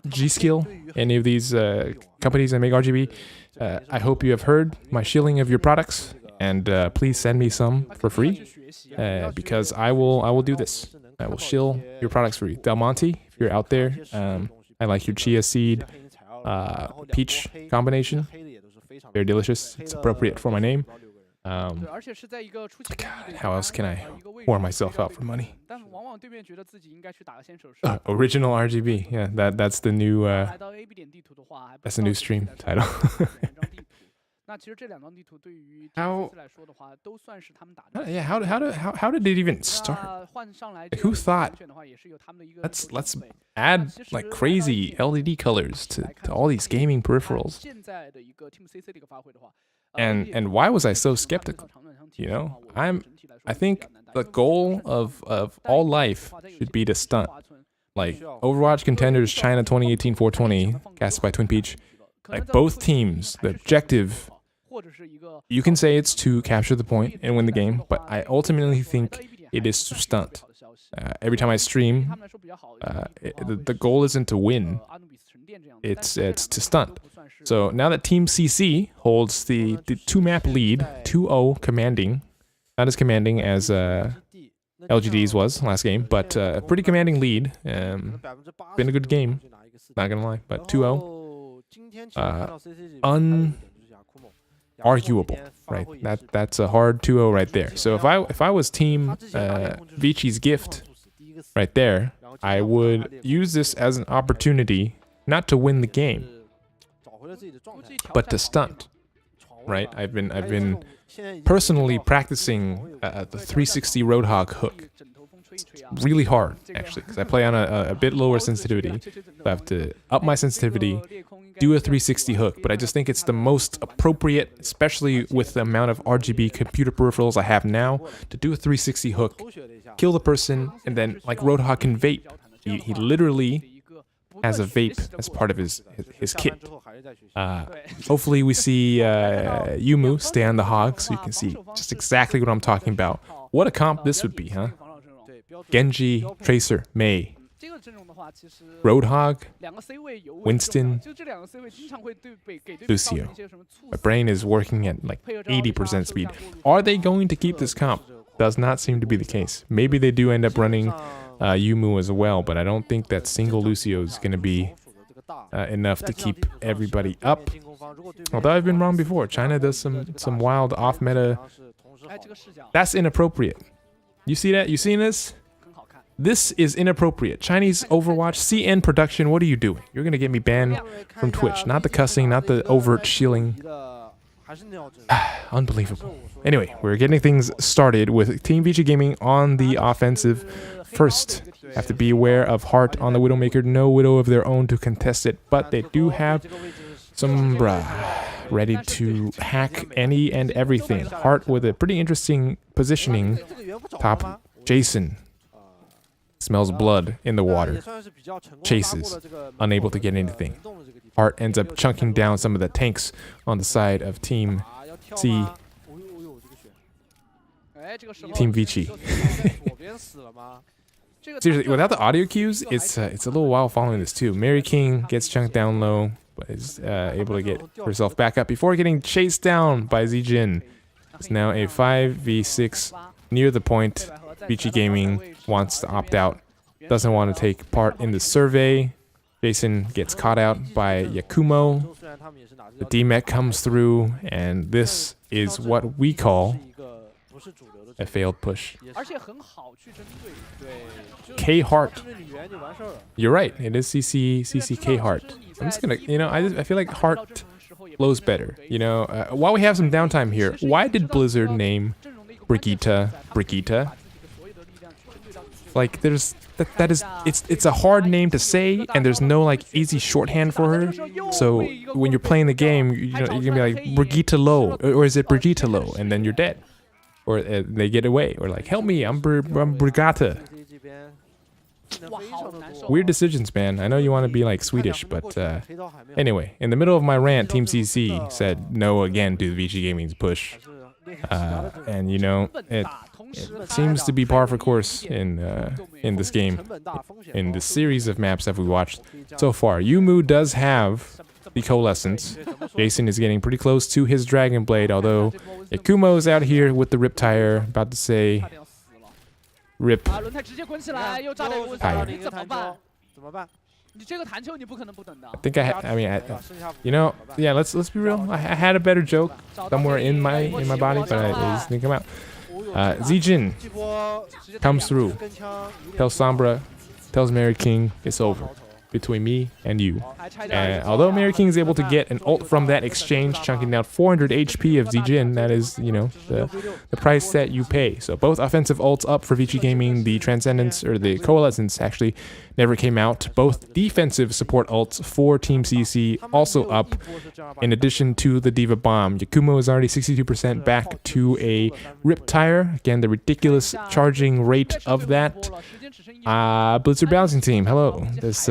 G-Skill, any of these companies that make RGB, I hope you have heard my shilling of your products, and please send me some for free, because I will do this. I will shill your products for you. Del Monte, if you're out there, I like your chia seed peach combination. Very delicious. It's appropriate for my name. God, how else can I pour myself out for money? Original RGB. Yeah, that's the new stream title. How did it even start? Like, who thought let's add like crazy LED colors to all these gaming peripherals? And why was I so skeptical? You know, I think the goal of all life should be to stunt. Like Overwatch Contenders China 2018 420, casted by Twin Peach. Like both teams, the objective, you can say it's to capture the point and win the game, but I ultimately think it is to stunt. Every time I stream, the goal isn't to win, it's to stunt. So now that Team CC holds the 2-map lead, 2-0 commanding, not as commanding as LGD's was last game, but a pretty commanding lead. Been a good game, not gonna lie, but 2-0. Unarguable, right? That's a hard 2-0 right there. So if I was Team Vici's gift right there, I would use this as an opportunity not to win the game, but to stunt, right? I've been personally practicing the 360 Roadhog hook. It's really hard, actually, because I play on a bit lower sensitivity. I have to up my sensitivity, do a 360 hook, but I just think it's the most appropriate, especially with the amount of RGB computer peripherals I have now, to do a 360 hook, kill the person, and then, like Roadhog can vape. He literally has a vape as part of his kit. Hopefully we see Yumu stay on the hog, so you can see just exactly what I'm talking about. What a comp this would be, huh? Genji, Tracer, Mei, Roadhog, Winston, Lucio. My brain is working at like 80% speed. Are they going to keep this comp? Does not seem to be the case. Maybe they do end up running Yumu as well, but I don't think that single Lucio is going to be enough to keep everybody up. Although I've been wrong before. China does some wild off-meta. That's inappropriate. You see that? You seen this? This is inappropriate. Chinese Overwatch, CN production, what are you doing? You're gonna get me banned from Twitch. Not the cussing, not the overt shilling. Unbelievable. Anyway, we're getting things started with Team Vici Gaming on the offensive. First, have to be aware of Heart on the Widowmaker. No Widow of their own to contest it, but they do have Sombra ready to hack any and everything. Heart with a pretty interesting positioning. Top, Jason. Smells blood in the water. Chases. Unable to get anything. Heart ends up chunking down some of the tanks on the side of Team C. Team Vici. Seriously, without the audio cues, it's a little while following this too. Mary King gets chunked down low, but is able to get herself back up before getting chased down by Zijin. It's now a 5v6 near the point. Vici Gaming wants to opt out, doesn't want to take part in the survey. Jason gets caught out by Yakumo. The D-Mech comes through, and this is what we call a failed push. K Heart. You're right. It is CC K Heart. I'm just gonna, I feel like Heart flows better. While we have some downtime here, why did Blizzard name Brigitte? Like, it's a hard name to say, and there's no like easy shorthand for her. So when you're playing the game, you're gonna be like Brigitte Low, or is it Brigitte Low, and then you're dead, or they get away, or like help me, I'm Brigitte. Weird decisions, man. I know you want to be like Swedish, but anyway, in the middle of my rant, Team CC said no again to the Vici Gaming's push, and it seems to be par for course in this game, in the series of maps that we watched so far. Yumu does have the Coalescence. Jason is getting pretty close to his Dragon Blade, although Yakumo is out here with the Rip Tire, about to say Rip Tire. I think yeah, let's be real. I had a better joke somewhere in my body, but it just didn't come out. Zijin comes through, tells Sombra, tells Mary King it's over between me and you. And although Mary King is able to get an ult from that exchange, chunking down 400 HP of Zijin, that is, the price that you pay. So both offensive ults up for Vici Gaming. The Transcendence, or the Coalescence, actually never came out. Both defensive support ults for Team CC also up, in addition to the Diva Bomb. Yakumo is already 62% back to a Rip Tire. Again, the ridiculous charging rate of that. Blizzard Balancing Team, hello. This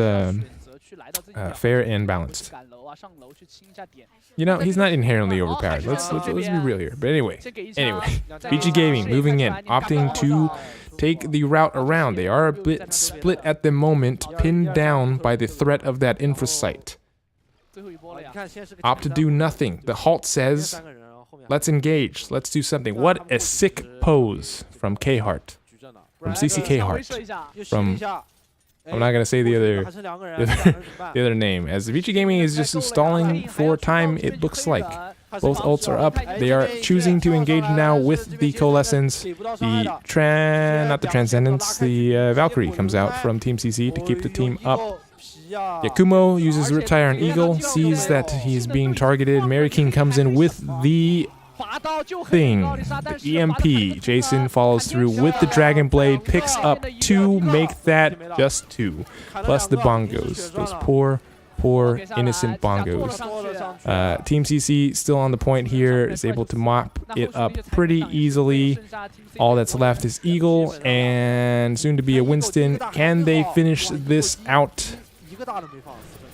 fair and balanced. He's not inherently overpowered. Let's be real here. But anyway, Vici Gaming moving in, opting to take the route around. They are a bit split at the moment, pinned down by the threat of that infra site. Opt to do nothing. The halt says, let's engage. Let's do something. What a sick pose from K-Heart. From CCK Heart. From, I'm not gonna say the other name. As Vici Gaming is just stalling for time, it looks like. Both ults are up. They are choosing to engage now with the Coalescence. Not the Transcendence, the Valkyrie comes out from Team CC to keep the team up. Yakumo uses Riptire and Eagle, sees that he's being targeted. Mary King comes in with the thing, the EMP. Jason follows through with the Dragon Blade, picks up 2, make that just 2. Plus the bongos, those poor innocent bongos. Team CC still on the point here, is able to mop it up pretty easily. All that's left is Eagle and soon to be a Winston. Can they finish this out?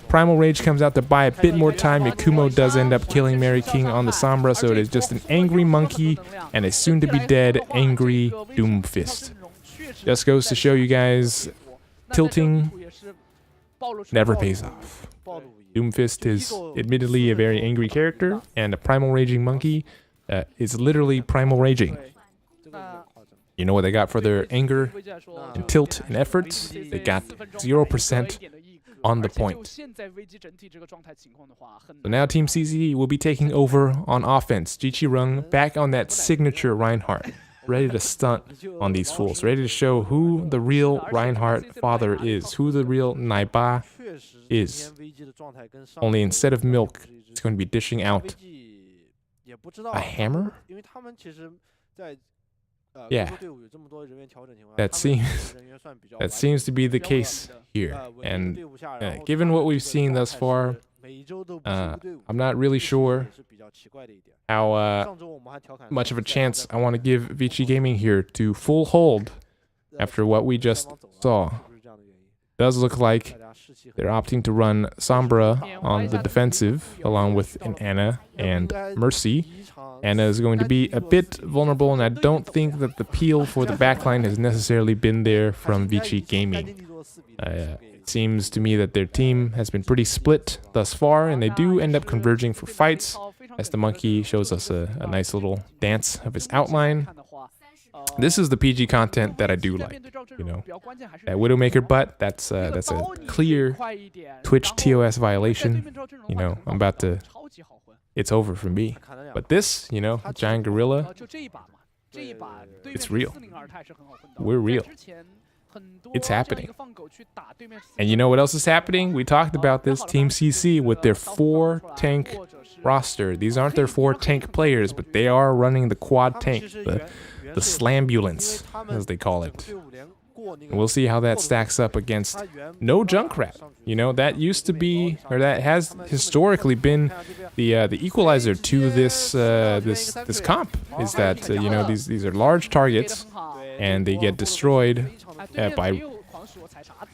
Primal Rage comes out to buy a bit more time. Yakumo does end up killing Mary King on the Sombra, so it is just an angry monkey and a soon-to-be-dead angry Doomfist. Just goes to show you guys, tilting never pays off. Doomfist is admittedly a very angry character, and a primal raging monkey is literally primal raging. You know what they got for their anger and tilt and efforts? They got 0% on the point. So now Team CZ will be taking over on offense. Jiqi Rung back on that signature Reinhardt. ready to stunt on these fools, ready to show who the real Reinhardt father is, who the real Naiba is. Only instead of milk, it's going to be dishing out a hammer? Yeah, that seems to be the case here. And given what we've seen thus far, I'm not really sure how much of a chance I want to give Vici Gaming here to full hold after what we just saw. Does look like they're opting to run Sombra on the defensive along with an Ana and Mercy. Ana is going to be a bit vulnerable, and I don't think that the peel for the backline has necessarily been there from Vici Gaming. It seems to me that their team has been pretty split thus far, and they do end up converging for fights, as the monkey shows us a nice little dance of his outline. This is the PG content that I do like, you know. That Widowmaker butt, that's a clear Twitch TOS violation. You know, I'm about to... It's over for me. But this, you know, giant gorilla, it's real. We're real. It's happening. And you know what else is happening? We talked about this, Team CC with their 4-tank roster. These aren't their 4 tank players, but they are running the quad tank, the slambulance, as they call it. And we'll see how that stacks up against no Junkrat. You know, that used to be, or that has historically been the equalizer to this comp. Is that you know, these are large targets, and they get destroyed by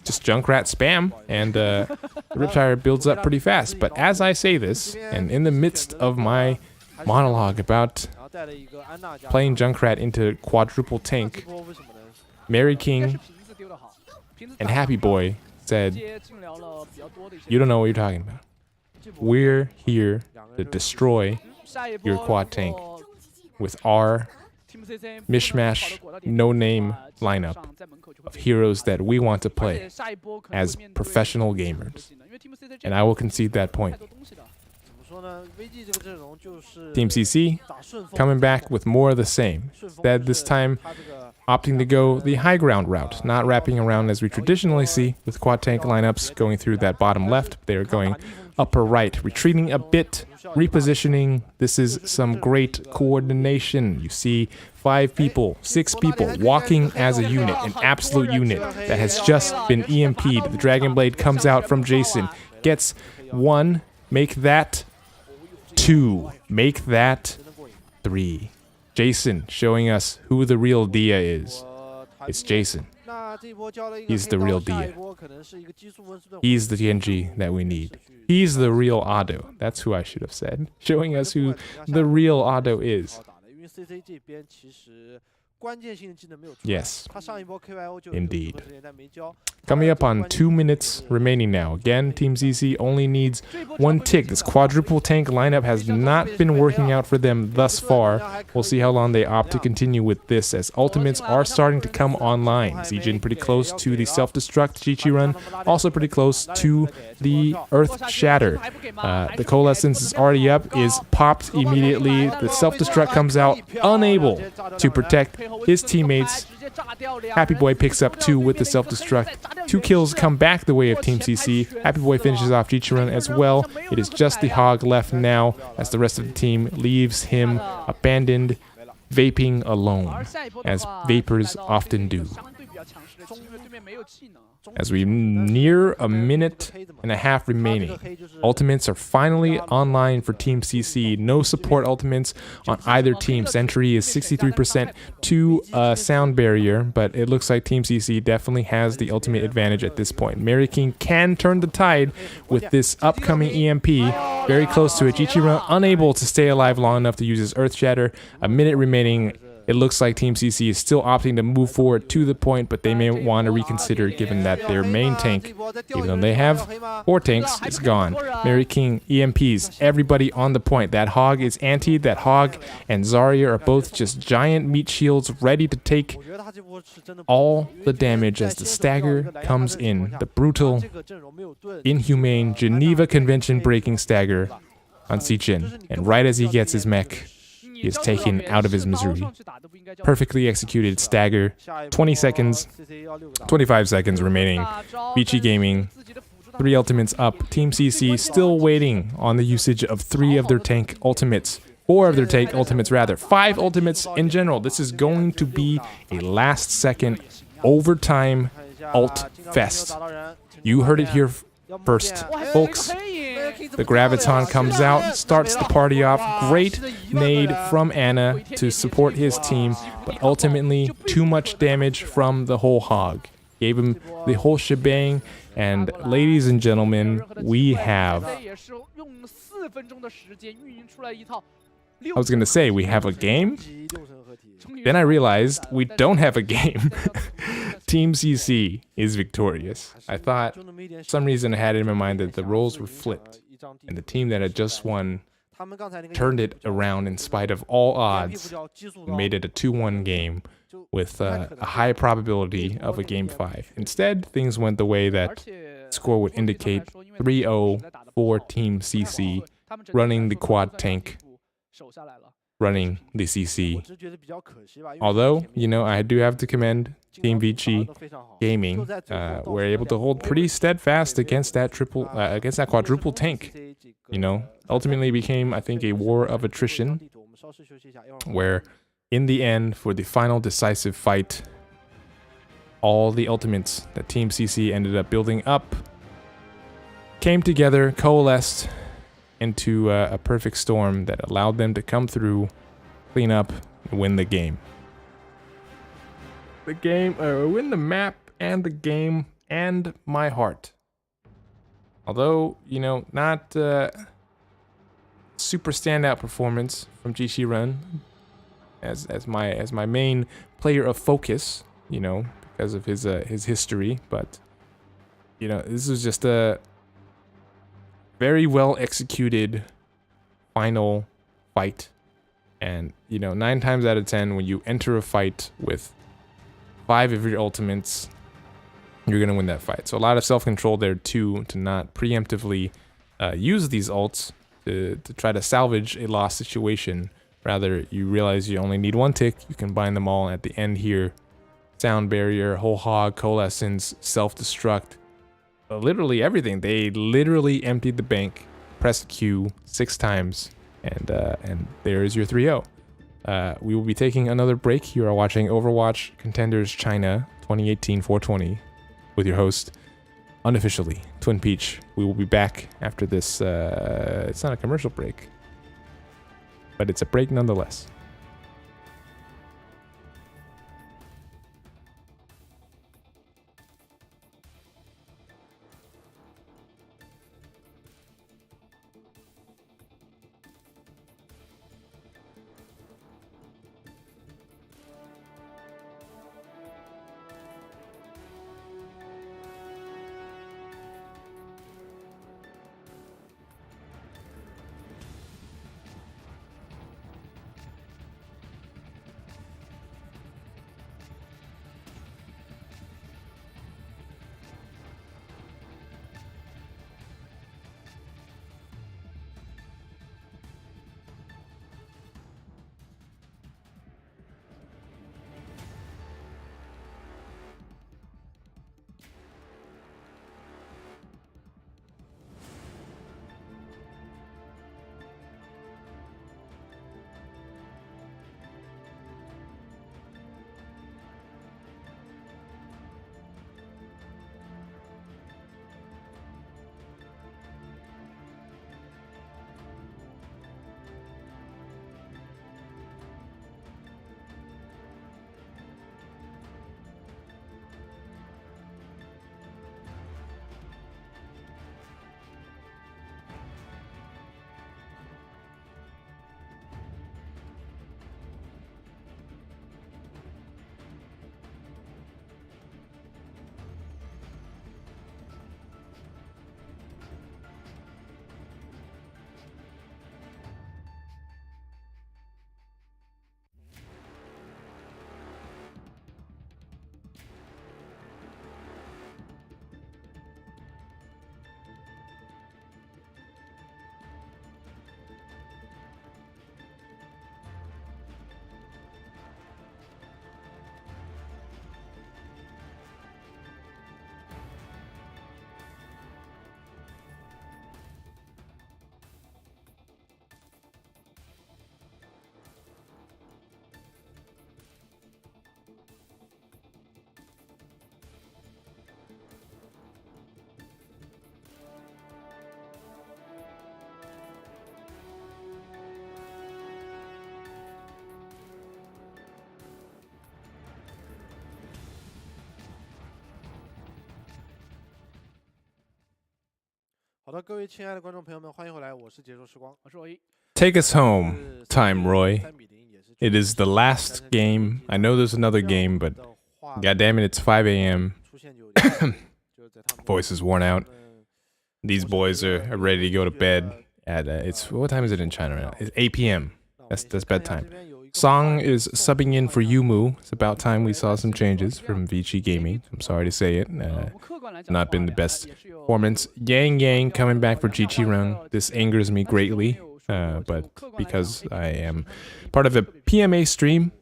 just Junkrat spam, and the Riptire builds up pretty fast. But as I say this, and in the midst of my monologue about playing Junkrat into quadruple tank, Mary King and Happy Boy said, "You don't know what you're talking about. We're here to destroy your quad tank with our mishmash, no-name lineup of heroes that we want to play as professional gamers." And I will concede that point. Team CC coming back with more of the same. Instead, this time opting to go the high ground route, not wrapping around as we traditionally see with quad tank lineups going through that bottom left. They are going upper right, retreating a bit, repositioning. This is some great coordination. You see 5 people, 6 people walking as a unit, an absolute unit that has just been EMP'd. The Dragon Blade comes out from Jason, gets 1, make that 2, make that 3. Jason showing us who the real Dia is. It's Jason. He's the real Dia. He's the ENG that we need. He's the real Ado. That's who I should have said. Showing us who the real Ado is. Yes, indeed. Coming up on 2 minutes remaining now. Again, Team CC only needs 1 tick. This quadruple tank lineup has not been working out for them thus far. We'll see how long they opt to continue with this, as ultimates are starting to come online. Zijin pretty close to the self-destruct Chi run, also pretty close to the Earth Shatter. The Coalescence is already up, is popped immediately. The self-destruct comes out, unable to protect his teammates. Happy Boy picks up 2 with the self-destruct. 2 kills come back the way of Team CC. Happy Boy finishes off Jichirun as well. It is just the Hog left now, as the rest of the team leaves him abandoned, vaping alone, as vapors often do. As we near a minute and a half remaining, ultimates are finally online for Team CC. No support ultimates on either team. Sentry is 63% to sound barrier, but it looks like Team CC definitely has the ultimate advantage at this point. Mary King can turn the tide with this upcoming EMP. Very close to it. Ichiro unable to stay alive long enough to use his Earth Shatter. A minute remaining. It looks like Team CC is still opting to move forward to the point, but they may want to reconsider given that their main tank, even though they have 4 tanks, is gone. Mary King EMPs, everybody on the point. That Hog is antied. That Hog and Zarya are both just giant meat shields ready to take all the damage as the stagger comes in. The brutal, inhumane, Geneva Convention breaking stagger on Sichin. And right as he gets his mech he is taken out of his misery. Perfectly executed stagger. 20 seconds, 25 seconds remaining. Vici Gaming, 3 ultimates up. Team CC still waiting on the usage of 3 of their tank ultimates. 4 of their tank ultimates rather. 5 ultimates in general. This is going to be a last second overtime ult fest. You heard it here first, folks. The Graviton comes out, starts the party off. Great nade from Ana to support his team, but ultimately too much damage from the whole hog. Gave him the whole shebang, and ladies and gentlemen, we have... I was gonna say, we have a game? Then I realized we don't have a game. Team CC is victorious. I thought, for some reason I had it in my mind that the roles were flipped, and the team that had just won turned it around in spite of all odds, and made it a 2-1 game with a high probability of a Game 5. Instead, things went the way that score would indicate, 3-0 for Team CC, running the quad tank, running the CC. Although, you know, I do have to commend Team Vici Gaming. Were able to hold pretty steadfast against that quadruple tank. You know, ultimately became, I think, a war of attrition, where in the end, for the final decisive fight, all the ultimates that Team CC ended up building up came together, coalesced into a perfect storm that allowed them to come through, clean up, and win the game. Win the map and the game and my heart. Although, you know, not super standout performance from Jishi Run as my main player of focus, you know, because of his history, but you know, this was just a very well executed final fight. And, you know, 9 times out of 10, when you enter a fight with 5 of your ultimates, you're going to win that fight. So a lot of self-control there, too, to not preemptively use these ults to try to salvage a lost situation. Rather, you realize you only need 1 tick. You can bind them all at the end here. Sound barrier, whole hog, coalescence, self-destruct. Literally everything. They literally emptied the bank, pressed Q 6 times, and there is your 3-0. We will be taking another break. You are watching Overwatch Contenders China 2018-420 with your host, unofficially, Twin Peach. We will be back after this. It's not a commercial break, but it's a break nonetheless. Take us home, Time Roy. It is the last game. I know there's another game, but goddamn it, it's 5 a.m. Voice is worn out. These boys are ready to go to bed. At it's what time is it in China right now? It's 8 p.m. That's bedtime. Song is subbing in for Yumu. It's about time we saw some changes from Vici Gaming. I'm sorry to say it. Not been the best performance. Yang coming back for Jiqireng. This angers me greatly, but because I am part of a PMA stream,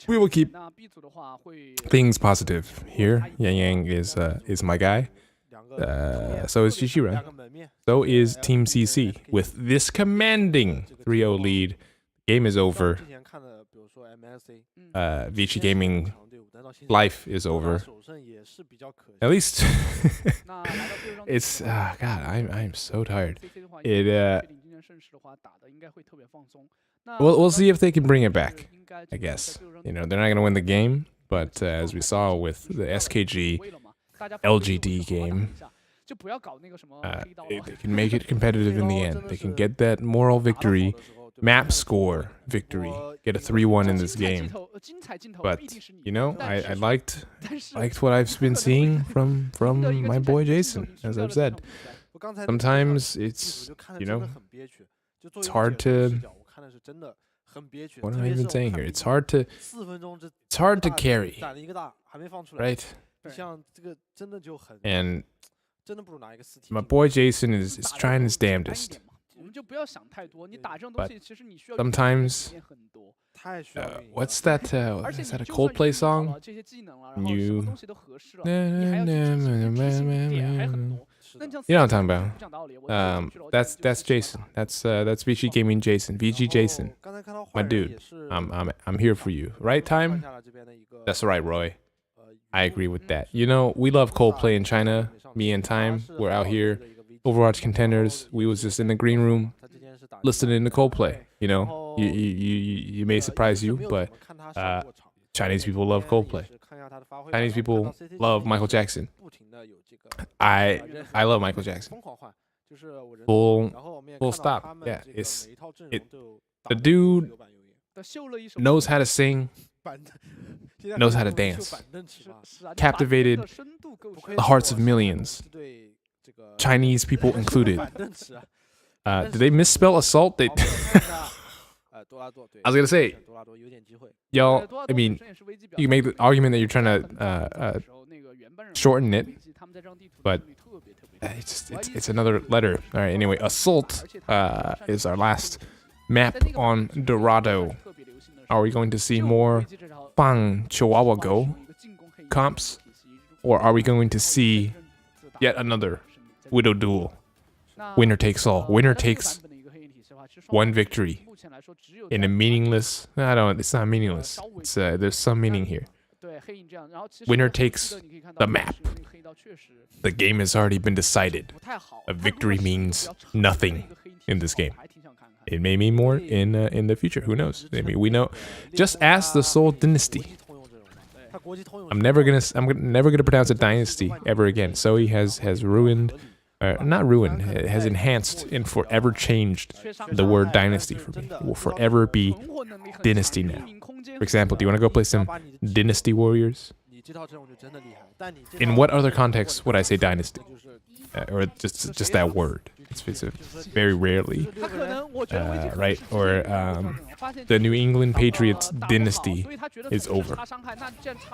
we will keep things positive here. Yang is my guy. So is Jiqireng. So is Team CC with this commanding 3-0 lead. Game is over. Vici Gaming life is over. At least it's God. I'm so tired. We'll see if they can bring it back. I guess they're not gonna win the game, but as we saw with the SKG LGD game. They can make it competitive in the end. They can get that moral victory, map score victory, get a 3-1 in this game. But I liked what I've been seeing from my boy Jason, as I've said. Sometimes it's hard to. What am I even saying here? It's hard to carry, right? And my boy Jason is trying his damnedest. But sometimes, what's that? Is that a Coldplay song? You know what I'm talking about. That's Jason. That's Vici Gaming Jason. VG Jason, my dude. I'm here for you. Right time? That's right, Roy. I agree with that. We love Coldplay in China. Me and Time, we're out here. Overwatch Contenders. We was just in the green room listening to Coldplay. You may surprise you, but Chinese people love Coldplay. Chinese people love Michael Jackson. I love Michael Jackson. Full stop. Yeah, the dude knows how to sing, knows how to dance, captivated the hearts of millions, Chinese people included. Did they misspell assault? I was gonna say, y'all. I mean, you can make the argument that you're trying to shorten it, but it's another letter. All right. Anyway, assault is our last map on Dorado. Are we going to see more Bang Chihuahua Go comps, or are we going to see yet another Widow Duel? Winner takes all. Winner takes one victory in a meaningless. It's not meaningless. There's some meaning here. Winner takes the map. The game has already been decided. A victory means nothing in this game. It may mean more in the future. Who knows? Maybe we know. Just ask the Seoul Dynasty. I'm never gonna pronounce it dynasty ever again. Soe has ruined, not ruined. It has enhanced and forever changed the word dynasty for me. It will forever be dynasty now. For example, do you want to go play some Dynasty Warriors? In what other context would I say dynasty? Or just that word? It's very rarely, right? Or the New England Patriots dynasty is over.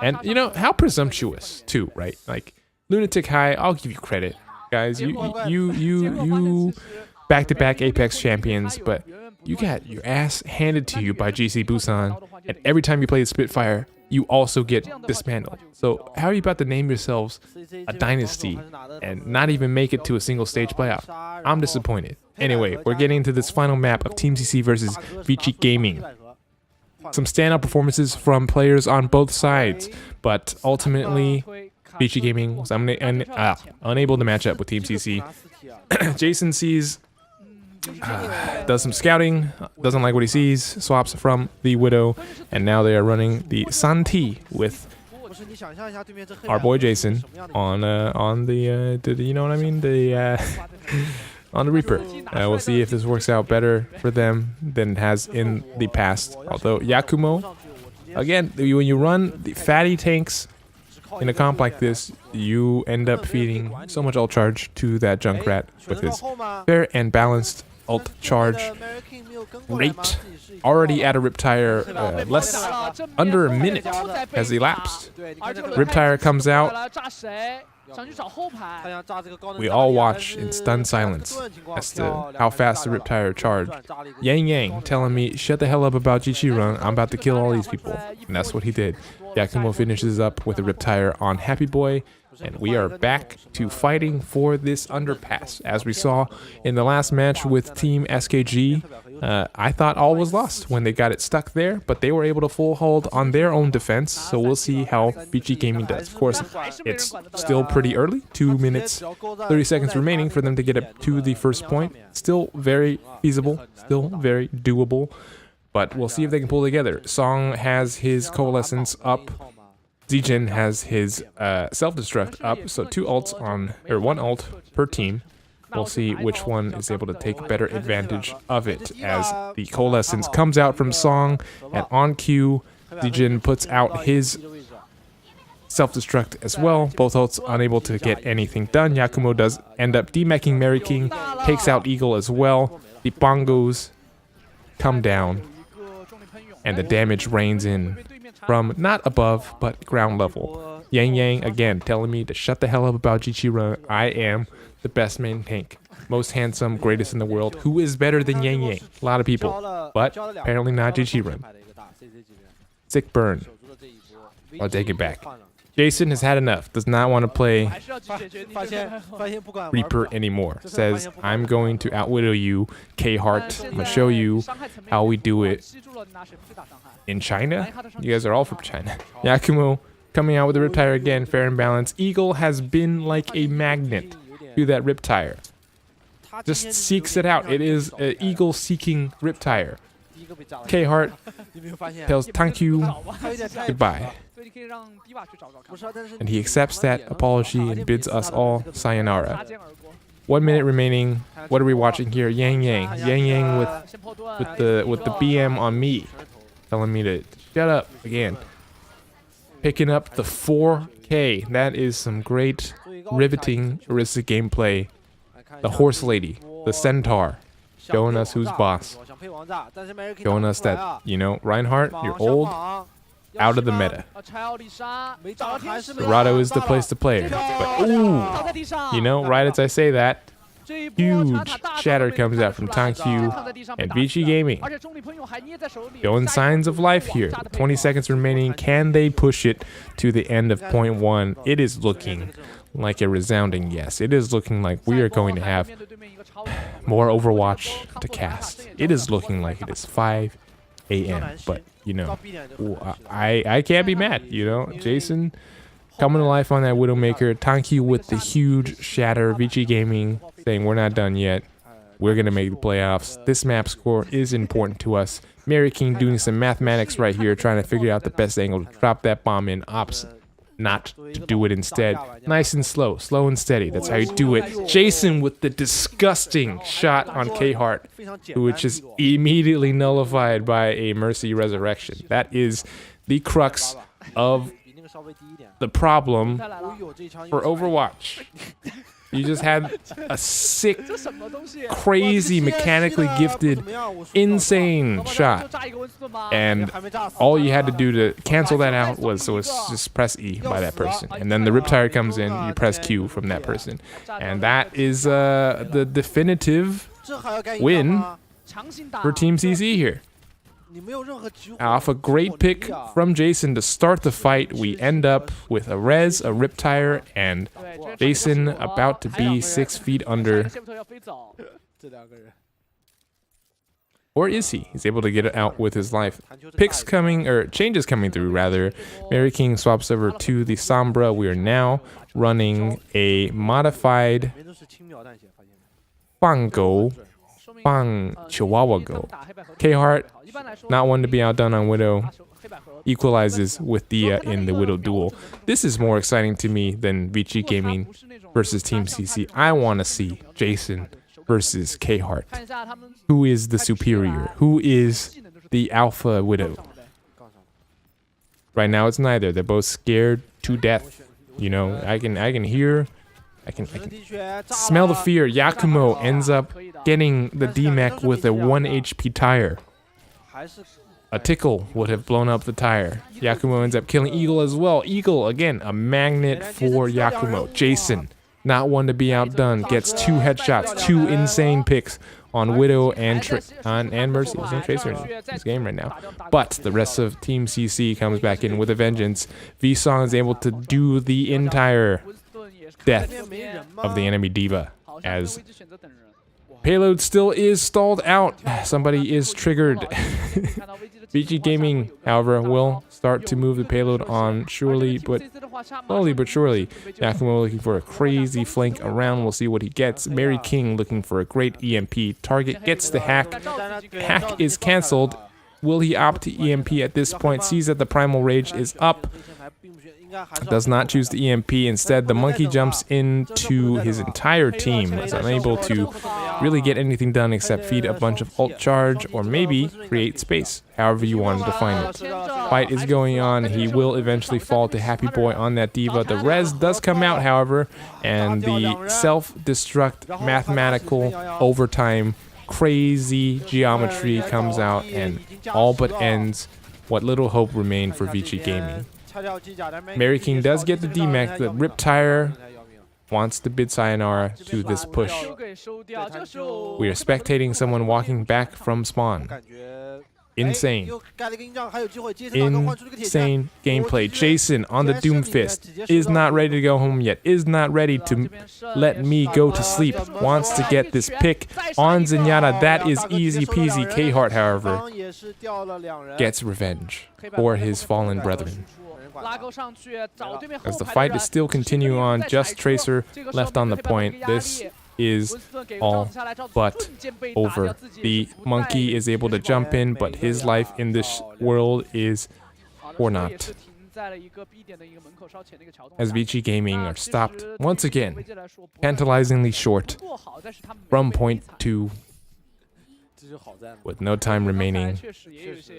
And how presumptuous too, right? Like Lunatic High, I'll give you credit, guys. You back-to-back Apex champions, but you got your ass handed to you by GC Busan, and every time you play the Spitfire, you also get dismantled. So how are you about to name yourselves a dynasty and not even make it to a single stage playoff? I'm disappointed. Anyway, we're getting into this final map of Team CC versus Vici Gaming. Some standout performances from players on both sides, but ultimately, Vici Gaming was unable to match up with Team CC. Jason sees, does some scouting, doesn't like what he sees, swaps from the Widow, and now they are running the Santi with our boy Jason on the you know what I mean, the on the Reaper. We'll see if this works out better for them than it has in the past. Although Yakumo, again, when you run the fatty tanks in a comp like this, you end up feeding so much ult charge to that Junkrat with his fair and balanced ult charge rate. Already at a Riptire, under a minute has elapsed. Riptire comes out. We all watch in stunned silence as to how fast the Riptire charged. Yang Yang telling me, shut the hell up about Vici run, I'm about to kill all these people. And that's what he did. Yakumo finishes up with a Riptire on Happy Boy, and we are back to fighting for this underpass. As we saw in the last match with Team SKG, I thought all was lost when they got it stuck there, but they were able to full hold on their own defense, so we'll see how Vici Gaming does. Of course, it's still pretty early, 2 minutes, 30 seconds remaining for them to get up to the first point. Still very feasible, still very doable, but we'll see if they can pull together. Song has his Coalescence up. Zijin has his self-destruct up, so 2 ults on, or 1 ult per team. We'll see which one is able to take better advantage of it as the Coalescence comes out from Song, and on cue, Zijin puts out his self-destruct as well. Both ults unable to get anything done. Yakumo does end up demeching Mary King, takes out Eagle as well. The bongos come down, and the damage rains in from not above, but ground level. Yang Yang, again, telling me to shut the hell up about Vici run. I am the best main tank. Most handsome, greatest in the world. Who is better than Yang Yang? A lot of people. But apparently not Vici run. Sick burn. I'll take it back. Jason has had enough. Does not want to play Reaper anymore. Says, I'm going to outwidow you, K-Heart. I'm going to show you how we do it in China. You guys are all from China. Yakumo coming out with the Riptire again, fair and balanced. Eagle has been like a magnet to that Riptire. Just seeks it out. It is an Eagle seeking Riptire. K-Heart tells thank you, goodbye. And he accepts that apology and bids us all sayonara. 1 minute remaining. What are we watching here? Yang Yang. Yang Yang with the BM on me, telling me to shut up again. Picking up the 4K. That is some great, riveting, Arista gameplay. The horse lady, the centaur, showing us who's boss. Showing us that, you know, Reinhardt, you're old, out of the meta. Dorado is the place to play her. But ooh, you know, right as I say that, huge chatter comes out from Tankyu and Vici Gaming. Showing signs of life here. 20 seconds remaining. Can they push it to the end of point 1? It is looking like a resounding yes. It is looking like we are going to have more Overwatch to cast. It is looking like it is 5 a.m. But, you know, I can't be mad, you know. Jason coming to life on that Widowmaker. Tankyu with the huge shatter. Vici Gaming saying we're not done yet. We're going to make the playoffs. This map score is important to us. Mary King doing some mathematics right here, trying to figure out the best angle to drop that bomb in. Ops not to do it instead. Nice and slow. Slow and steady. That's how you do it. Jason with the disgusting shot on K-Heart, which is immediately nullified by a Mercy Resurrection. That is the crux of the problem for Overwatch. You just had a sick, crazy, mechanically gifted, insane shot. And all you had to do to cancel that out was just press E by that person. And then the Riptire comes in, you press Q from that person. And that is the definitive win for Team CC here. Off a great pick from Jason to start the fight, we end up with a res, a Riptire, and Jason about to be 6 feet under. Or is he? He's able to get it out with his life. Picks coming, or changes coming through rather. Mary King swaps over to the Sombra. We are now running a modified Bongo, Bang Chihuahua Go. K-Heart, not one to be outdone on Widow. equalizes with Dia in the Widow duel. This is more exciting to me than Vici Gaming versus Team CC. I want to see Jason versus K-Heart. Who is the superior? Who is the alpha Widow? Right now it's neither. They're both scared to death. You know, I can hear, I can smell the fear. Yakumo ends up getting the D-Mech with a 1 HP tire. A tickle would have blown up the tire. Yakumo ends up killing Eagle as well. Eagle, again, a magnet for Yakumo. Jason, not one to be outdone, gets 2 headshots, 2 insane picks on Widow and Mercy. There's no Tracer in this game right now. But the rest of Team CC comes back in with a vengeance. V-Song is able to do the entire death of the enemy diva as payload still is stalled out. Somebody is triggered. Vici Gaming, however, will start to move the payload on slowly but surely. Yakumo looking for a crazy flank around. We'll see what he gets. Mary King looking for a great EMP. Target gets the hack. Hack is cancelled. Will he opt to EMP at this point? Sees that the Primal Rage is up. Does not choose the EMP. Instead, the monkey jumps into his entire team. Is unable to really get anything done except feed a bunch of ult charge or maybe create space. However you want to define it. Fight is going on. He will eventually fall to Happy Boy on that diva. The res does come out, however, and the self-destruct mathematical overtime crazy geometry comes out and all but ends what little hope remained for Vici Gaming. Mary King does get the D-Mech. The Rip Tire wants to bid sayonara to this push. We are spectating someone walking back from spawn. Insane. Insane gameplay. Jason on the Doomfist is not ready to go home yet. Is not ready to let me go to sleep. Wants to get this pick on Zenyatta. That is easy peasy. K-Heart, however, gets revenge for his fallen brethren. As the fight is still continuing on, just Tracer left on the point. This is all but over. The monkey is able to jump in, but his life in this world is for naught. As Vici Gaming are stopped once again, tantalizingly short from point 2. With no time remaining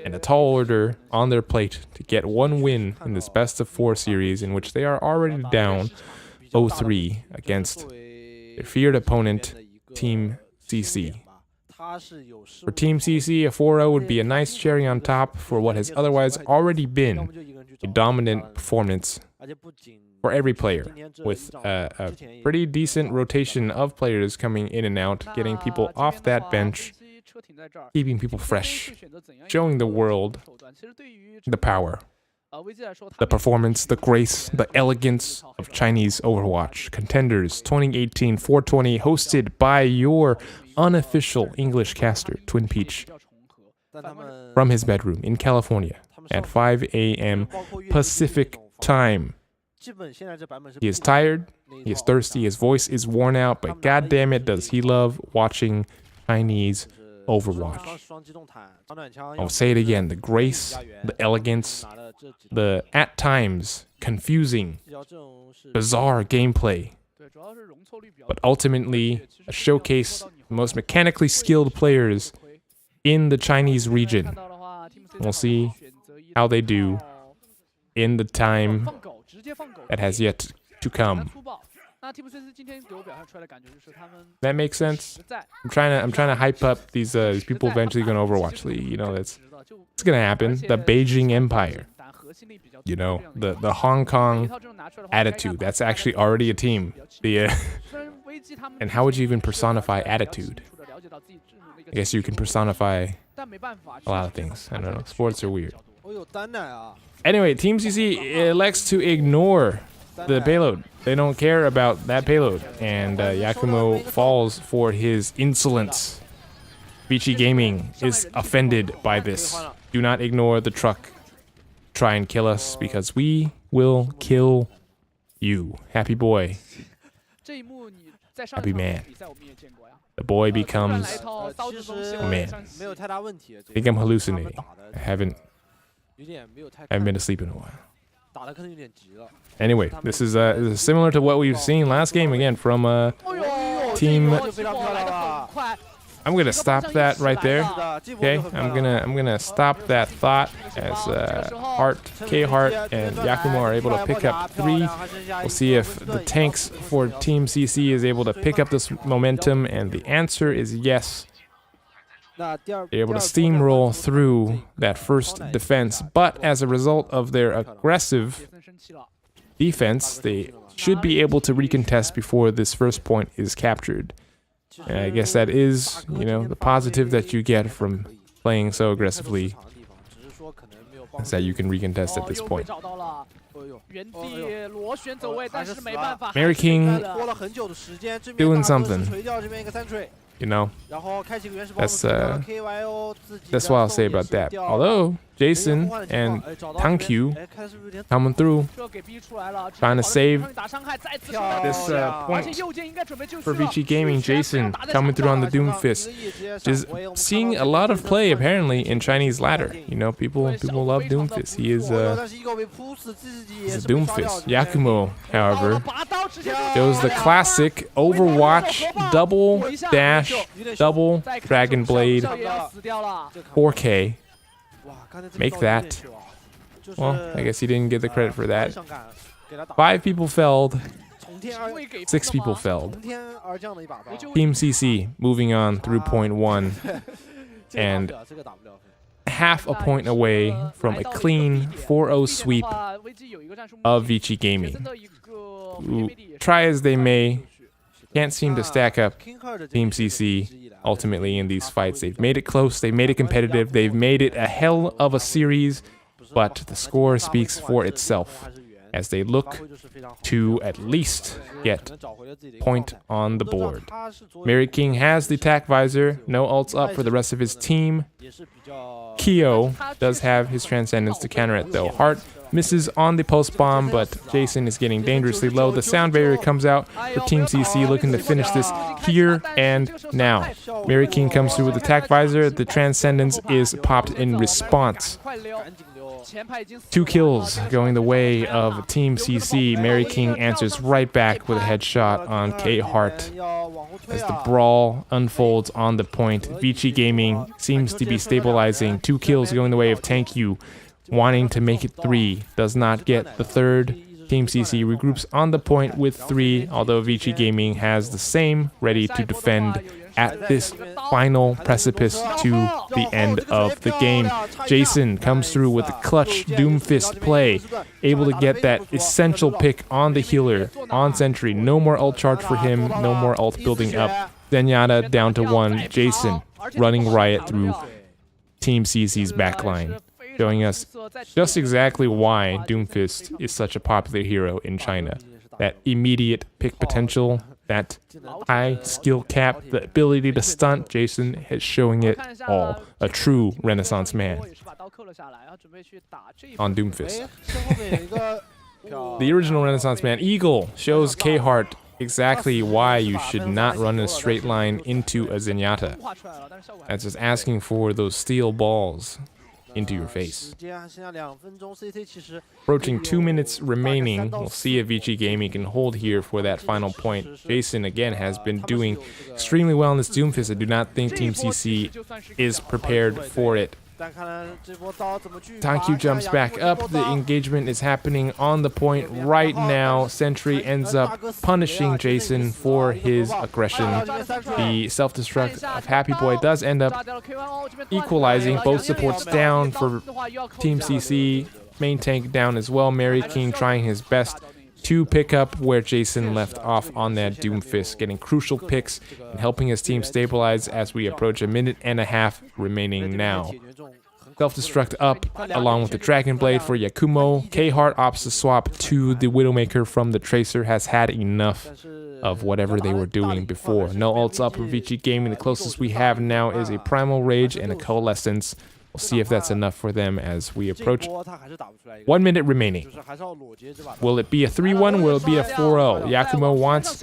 and a tall order on their plate to get 1 win in this best of 4 series in which they are already down 0-3 against their feared opponent, Team CC. For Team CC, a 4-0 would be a nice cherry on top for what has otherwise already been a dominant performance for every player, with a pretty decent rotation of players coming in and out, getting people off that bench, keeping people fresh, showing the world the power, the performance, the grace, the elegance of Chinese Overwatch. Contenders 2018 420, hosted by your unofficial English caster, Twin Peach, from his bedroom in California at 5 a.m. Pacific time. He is tired, he is thirsty, his voice is worn out, but goddammit does he love watching Chinese Overwatch. I'll say it again, the grace, the elegance, the at times confusing, bizarre gameplay, but ultimately a showcase of the most mechanically skilled players in the Chinese region. We'll see how they do in the time that has yet to come. That makes sense. I'm trying to hype up these people eventually going to Overwatch League. You know, it's gonna happen. The Beijing Empire. You know, the Hong Kong Attitude. That's actually already a team. And how would you even personify attitude? I guess you can personify a lot of things. I don't know. Sports are weird. Anyway, Team CC elects to ignore the payload. They don't care about that payload, and Yakumo falls for his insolence. Vici Gaming is offended by this. Do not ignore the truck. Try and kill us, because we will kill you. Happy boy. Happy man. The boy becomes a man. I think I'm hallucinating. I haven't haven't been to sleep in a while. Anyway, this is similar to what we've seen last game again from team. I'm gonna stop that right there. Okay, I'm gonna stop that thought as K Heart, and Yakumo are able to pick up 3. We'll see if the tanks for Team CC is able to pick up this momentum, and the answer is yes. They're able to steamroll through that first defense, but as a result of their aggressive defense, they should be able to recontest before this first point is captured. And I guess that is, the positive that you get from playing so aggressively, is that you can recontest at this point. Mary King doing something. That's what I'll say about that. Although Jason and Tankyu coming through, trying to save this point for Vici Gaming. Jason coming through on the Doomfist, just seeing a lot of play apparently in Chinese ladder. People love Doomfist. He's a Doomfist. Yakumo, however, shows the classic Overwatch double dash, double Dragon Blade 4K. Make that. Well, I guess he didn't get the credit for that. 5 people felled. 6 people felled. Team CC moving on through point 1. And half a point away from a clean 4-0 sweep of Vici Gaming. Who, try as they may, can't seem to stack up Team CC ultimately in these fights. They've made it close, they've made it competitive, they've made it a hell of a series, but the score speaks for itself as they look to at least get point on the board. Mary King has the attack visor, no ults up for the rest of his team. Kyo does have his Transcendence to counter it though. Heart misses on the post bomb, but Jason is getting dangerously low. The sound barrier comes out for Team CC, looking to finish this here and now. Mary King comes through with attack visor. The Transcendence is popped in response. 2 kills going the way of Team CC. Mary King answers right back with a headshot on K Heart. As the brawl unfolds on the point, Vici Gaming seems to be stabilizing. 2 kills going the way of Tankyu, wanting to make it 3. Does not get the 3rd. Team CC regroups on the point with 3, although Vici Gaming has the same, ready to defend at this final precipice to the end of the game. Jason comes through with a clutch Doomfist play, able to get that essential pick on the healer, on Sentry. No more ult charge for him, no more ult building up. Zenyatta down to 1. Jason running riot through Team CC's backline, showing us just exactly why Doomfist is such a popular hero in China. That immediate pick potential, that high skill cap, the ability to stunt. Jason is showing it all. A true Renaissance man on Doomfist. The original Renaissance man, Eagle, shows K Heart exactly why you should not run in a straight line into a Zenyatta. That's just asking for those steel balls into your face. Approaching 2 minutes remaining. We'll see if Vici Gaming can hold here for that final point. Jason again has been doing extremely well in this Doomfist. I do not think Team CC is prepared for it. Tankyu jumps back up. The engagement is happening on the point right now. Sentry ends up punishing Jason for his aggression. The self-destruct of Happy Boy does end up equalizing. Both supports down for Team CC. Main tank down as well. Mary King trying his best to pick up where Jason left off on that Doomfist, getting crucial picks and helping his team stabilize as we approach a minute and a half remaining now. Self-destruct up along with the Dragon Blade for Yakumo. K-Heart opts to swap to the Widowmaker from the Tracer. Has had enough of whatever they were doing before. No ults up for Vici Gaming. The closest we have now is a Primal Rage and a Coalescence. We'll see if that's enough for them as we approach 1 minute remaining. Will it be a 3-1? Will it be a 4-0? Yakumo wants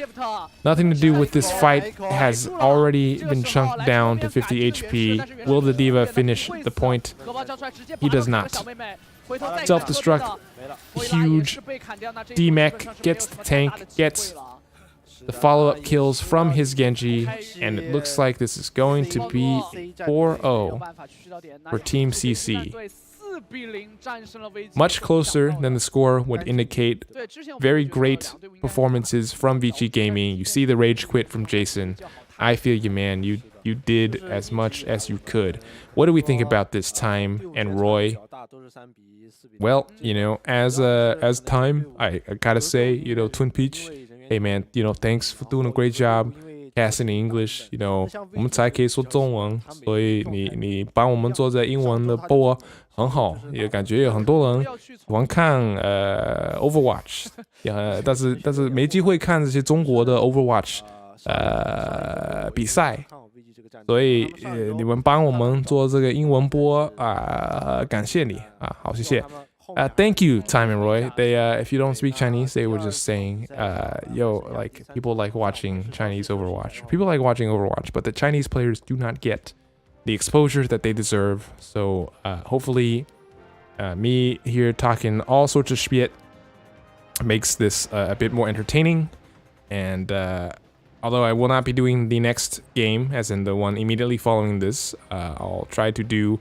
nothing to do with this fight, has already been chunked down to 50 HP. Will the Diva finish the point? He does not. Self-destruct, huge. D-Mech gets the tank, gets the follow-up kills from his Genji, and it looks like this is going to be 4-0 for Team CC. Much closer than the score would indicate. Very great performances from Vici Gaming. You see the rage quit from Jason. I feel you, man. You did as much as you could. What do we think about this Time and Roy? Well, you know, as Time, I gotta say, you know, Twin Peach, hey man, you know, thanks for doing a great job casting in English. You know, 我们才可以说中文，所以你帮我们做这英文的播很好，也感觉有很多人喜欢看Overwatch，但是没机会看这些中国的 Overwatch 比赛，所以你们帮我们做这个英文播感谢你啊，好谢谢。Thank you, Time and Roy. They, if you don't speak Chinese, they were just saying, yo, like, people like watching Chinese Overwatch. People like watching Overwatch, but the Chinese players do not get the exposure that they deserve. So, hopefully, me here talking all sorts of shit makes this a bit more entertaining. And, although I will not be doing the next game, as in the one immediately following this, I'll try to do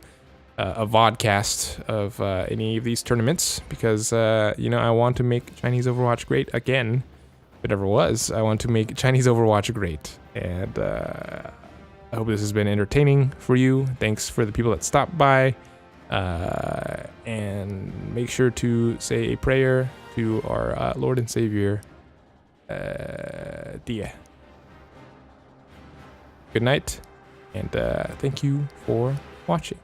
a vodcast of any of these tournaments because, you know, I want to make Chinese Overwatch great again. If it ever was, I want to make Chinese Overwatch great. And I hope this has been entertaining for you. Thanks for the people that stopped by. And make sure to say a prayer to our Lord and Savior, Dia. Good night, and thank you for watching.